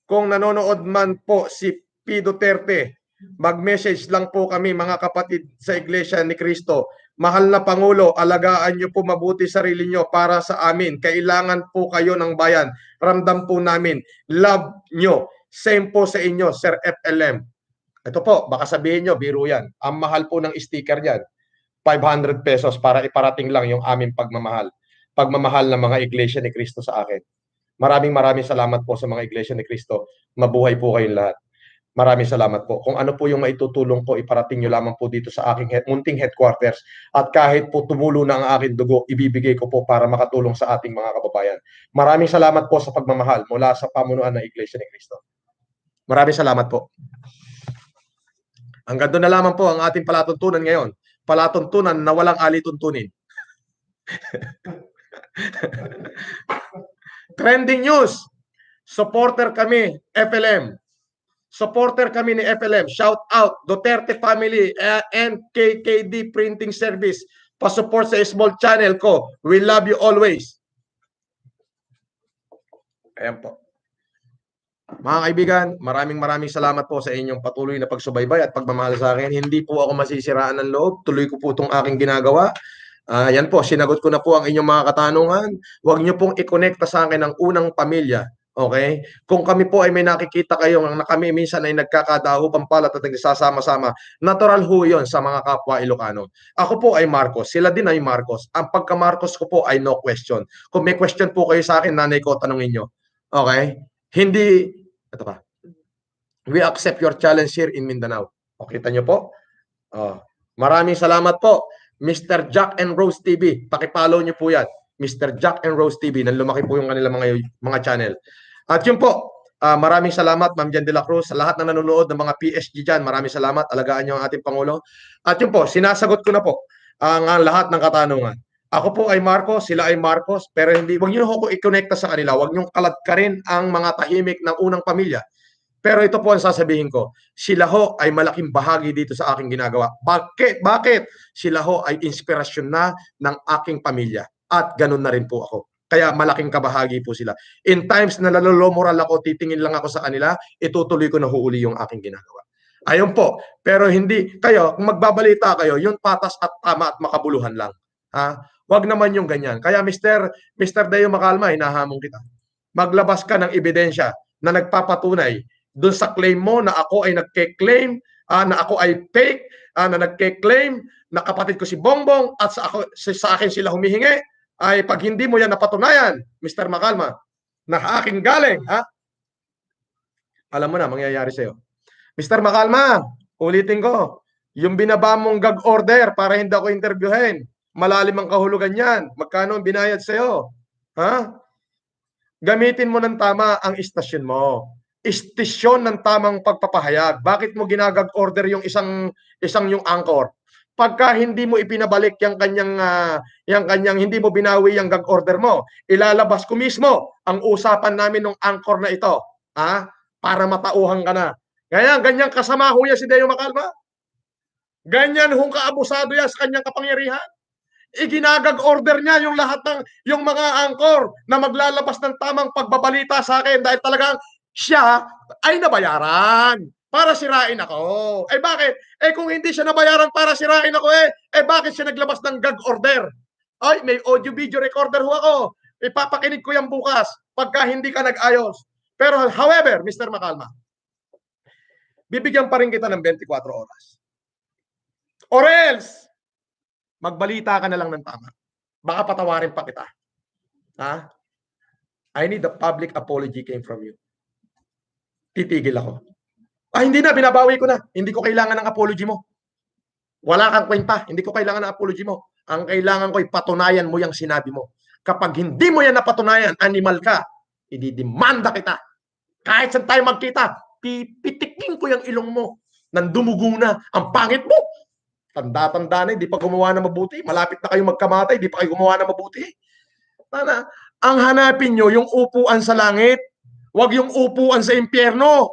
Kung nanonood man po si P. Duterte, mag-message lang po kami mga kapatid sa Iglesia ni Cristo. Mahal na Pangulo, alagaan niyo po mabuti sarili niyo para sa amin. Kailangan po kayo ng bayan. Ramdam po namin. Love niyo. Same po sa inyo, Sir FLM. Ito po, baka sabihin niyo, biro yan. Ang mahal po ng sticker yan. 500 pesos para iparating lang yung aming pagmamahal. Pagmamahal ng mga Iglesia ni Cristo sa akin. Maraming salamat po sa mga Iglesia ni Cristo. Mabuhay po kayong lahat. Maraming salamat po. Kung ano po yung maitutulong ko, iparating nyo lamang po dito sa aking munting headquarters. At kahit po tumulo na ang aking dugo, ibibigay ko po para makatulong sa ating mga kababayan. Maraming salamat po sa pagmamahal mula sa pamunuan ng Iglesia ni Cristo. Maraming salamat po. Hanggang doon na lamang po ang ating palatuntunan ngayon. Palatuntunan na walang alituntunin. Trending news. Supporter kami, FLM. Supporter kami ni FLM. Shout out, Duterte Family and KKD Printing Service. Pa-support sa small channel ko. We love you always. Ayan po. Mga kaibigan, maraming salamat po sa inyong patuloy na pagsubaybay at pagmamahal sa akin. Hindi po ako masisiraan ng loob. Tuloy ko po itong aking ginagawa. Yan po, sinagot ko na po ang inyong mga katanungan. Huwag niyo pong i-connecta sa akin ang unang pamilya. Okay? Kung kami po ay may nakikita kayo na kami minsan ay nagkakadaho pampalat at nagsasama-sama, natural ho yun sa mga kapwa Ilocano. Ako po ay Marcos, sila din ay Marcos. Ang pagka-Marcos ko po ay no question. Kung may question po kayo sa akin, nanay ko, tanungin nyo. Okay? Hindi, ito pa. We accept your challenge here in Mindanao. O, kita nyo po? Maraming salamat po. Mr. Jack and Rose TV. Pakipollow nyo po yan. Mr. Jack and Rose TV. Nang lumaki po yung kanilang mga channel. At yun po, maraming salamat Ma'am Jen de la Cruz. Sa lahat na nanonood ng mga PSG dyan, maraming salamat. Alagaan nyo ang ating Pangulo. At yun po, sinasagot ko na po ang lahat ng katanungan. Ako po ay Marcos, sila ay Marcos, pero hindi, wag niyo ako i-connecta sa kanila. Wag niyo kaladkarin ang mga tahimik ng unang pamilya. Pero ito po ang sasabihin ko, sila ho ay malaking bahagi dito sa aking ginagawa. Bakit? Bakit? Sila ho ay inspirasyon na ng aking pamilya. At ganun na rin po ako. Kaya malaking kabahagi po sila. In times na nalolomoral ako, titingin lang ako sa kanila, itutuloy ko na huuli yung aking ginagawa. Ayun po. Pero hindi, kayo, kung magbabalita kayo, yun patas at tama at makabuluhan lang. Ha? Wag naman yung ganyan. Kaya Mr. Deo Macalma, hinahamon kita. Maglabas ka ng ebidensya na nagpapatunay doon sa claim mo na ako ay nagke-claim, na ako ay fake, na nagke-claim na kapatid ko si Bongbong at sa akin sila humihingi, ay pag hindi mo yan napatunayan, Mr. Macalma, na aking galing, alam mo na, mangyayari sa'yo. Mr. Macalma, ulitin ko, yung binaba mong gag order para hindi ako interviewin, malalim ang kahulugan yan. Magkano ang binayad sa'yo? Ha? Gamitin mo ng tama ang istasyon mo. Istasyon ng tamang pagpapahayag. Bakit mo ginagag order yung isang yung anchor? Pagka hindi mo ipinabalik yung kanyang hindi mo binawi yung gag order mo, ilalabas ko mismo ang usapan namin ng anchor na ito, para matauhan ka na. Kaya ganyan kasama ho yan si Deo Macalma. Ganyan hong kaabusado yan sa kanyang kapangyarihan. Iginagag order niya yung lahat ng yung mga anchor na maglalabas ng tamang pagbabalita sa akin dahil talagang siya ay nabayaran para sirain ako. Eh bakit? Eh kung hindi siya nabayaran para sirain ako bakit siya naglabas ng gag order? Ay, may audio video recorder ho ako. Ipapakinig ko yan bukas pagka hindi ka nag-ayos. Pero however, Mr. Macalma, bibigyan pa rin kita ng 24 oras. Or else, magbalita ka na lang ng tama. Baka patawarin pa kita. I need a public apology came from you. Titigil ako. Hindi na, binabawi ko na. Hindi ko kailangan ng apology mo. Wala kang kwenta. Hindi ko kailangan ng apology mo. Ang kailangan ko, patunayan mo yung sinabi mo. Kapag hindi mo yan napatunayan, animal ka, ididemanda kita. Kahit saan tayo magkita, pipitikin ko yung ilong mo. Nandumugo na. Ang pangit mo. Tanda-tanda na, hindi pa gumawa na mabuti. Malapit na kayo magkamatay, hindi pa kayo gumawa na mabuti. Ang hanapin nyo, yung upuan sa langit. Huwag yung upuan sa impyerno.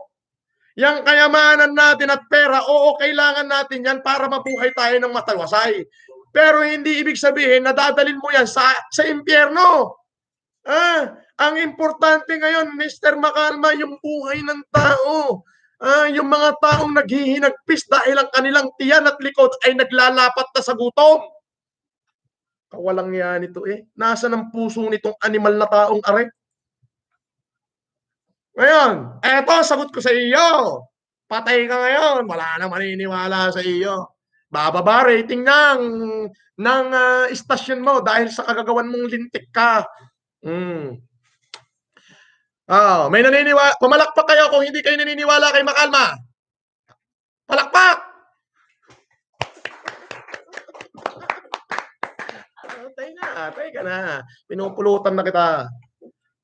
Yang kayamanan natin at pera, oo, kailangan natin yan para mabuhay tayo ng matawasay. Pero hindi ibig sabihin na dadalin mo yan sa impyerno. Ang importante ngayon, Mr. Macalma, yung buhay ng tao. Yung mga taong naghihinagpis dahil ang kanilang tiyan at likod ay naglalapat na sa gutom. Kawalang yan ito Nasa ng puso nitong animal na taong are? Ngayon, eto, sagot ko sa iyo. Patay ka ngayon, wala nang maniniwala sa iyo. Bababa rating ng istasyon mo dahil sa kagagawan mong lintik ka. May naniniwala. Pumalakpak kayo kung hindi kayo naniniwala kay Macalma. Palakpak! Patay ka na. Pinupulutan na kita.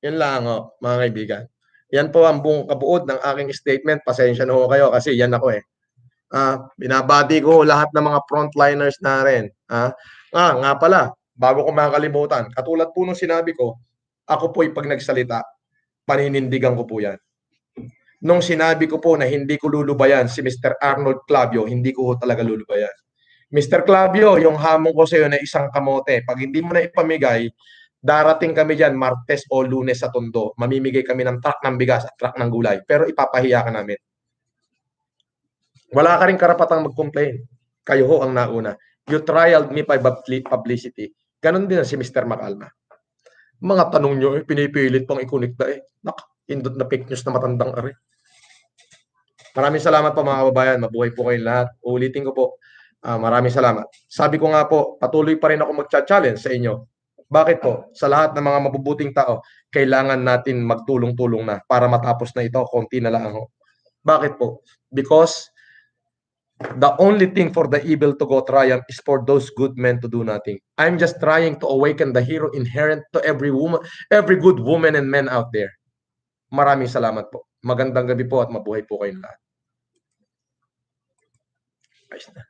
Yan lang, mga kaibigan. Yan po ang buong kabuod ng aking statement. Pasensya na ho kayo kasi yan ako binabati ko lahat ng mga frontliners na rin. Nga pala, bago ko makalimutan, katulad po nung sinabi ko, ako po'y pag nagsalita, paninindigan ko po yan. Nung sinabi ko po na hindi ko lulubayan si Mr. Arnold Clavio, hindi ko talaga lulubayan. Mr. Clavio, yung hamon ko sa iyo na isang kamote, pag hindi mo na ipamigay, darating kami dyan Martes o Lunes sa Tondo. Mamimigay kami ng truck ng bigas at truck ng gulay. Pero ipapahiya ka namin. Wala ka rin karapatang mag-complain. Kayo ho ang nauna. You trialed me by publicity. Ganon din si Mr. Macalma. Mga tanong nyo, pinipilit pang ikunik na indot na fake news na matandang are. Maraming salamat po mga kababayan. Mabuhay po kayong lahat. Ulitin ko po. Maraming salamat. Sabi ko nga po, patuloy pa rin ako mag-challenge sa inyo. Bakit po? Sa lahat ng mga mabubuting tao, kailangan natin magtulong-tulong na para matapos na ito, konti na lang ho. Bakit po? Because The only thing for the evil to go triumph is for those good men to do nothing. I'm just trying to awaken the hero inherent to every woman, every good woman and men out there. Maraming salamat po. Magandang gabi po at mabuhay po kayong lahat. Ayos na.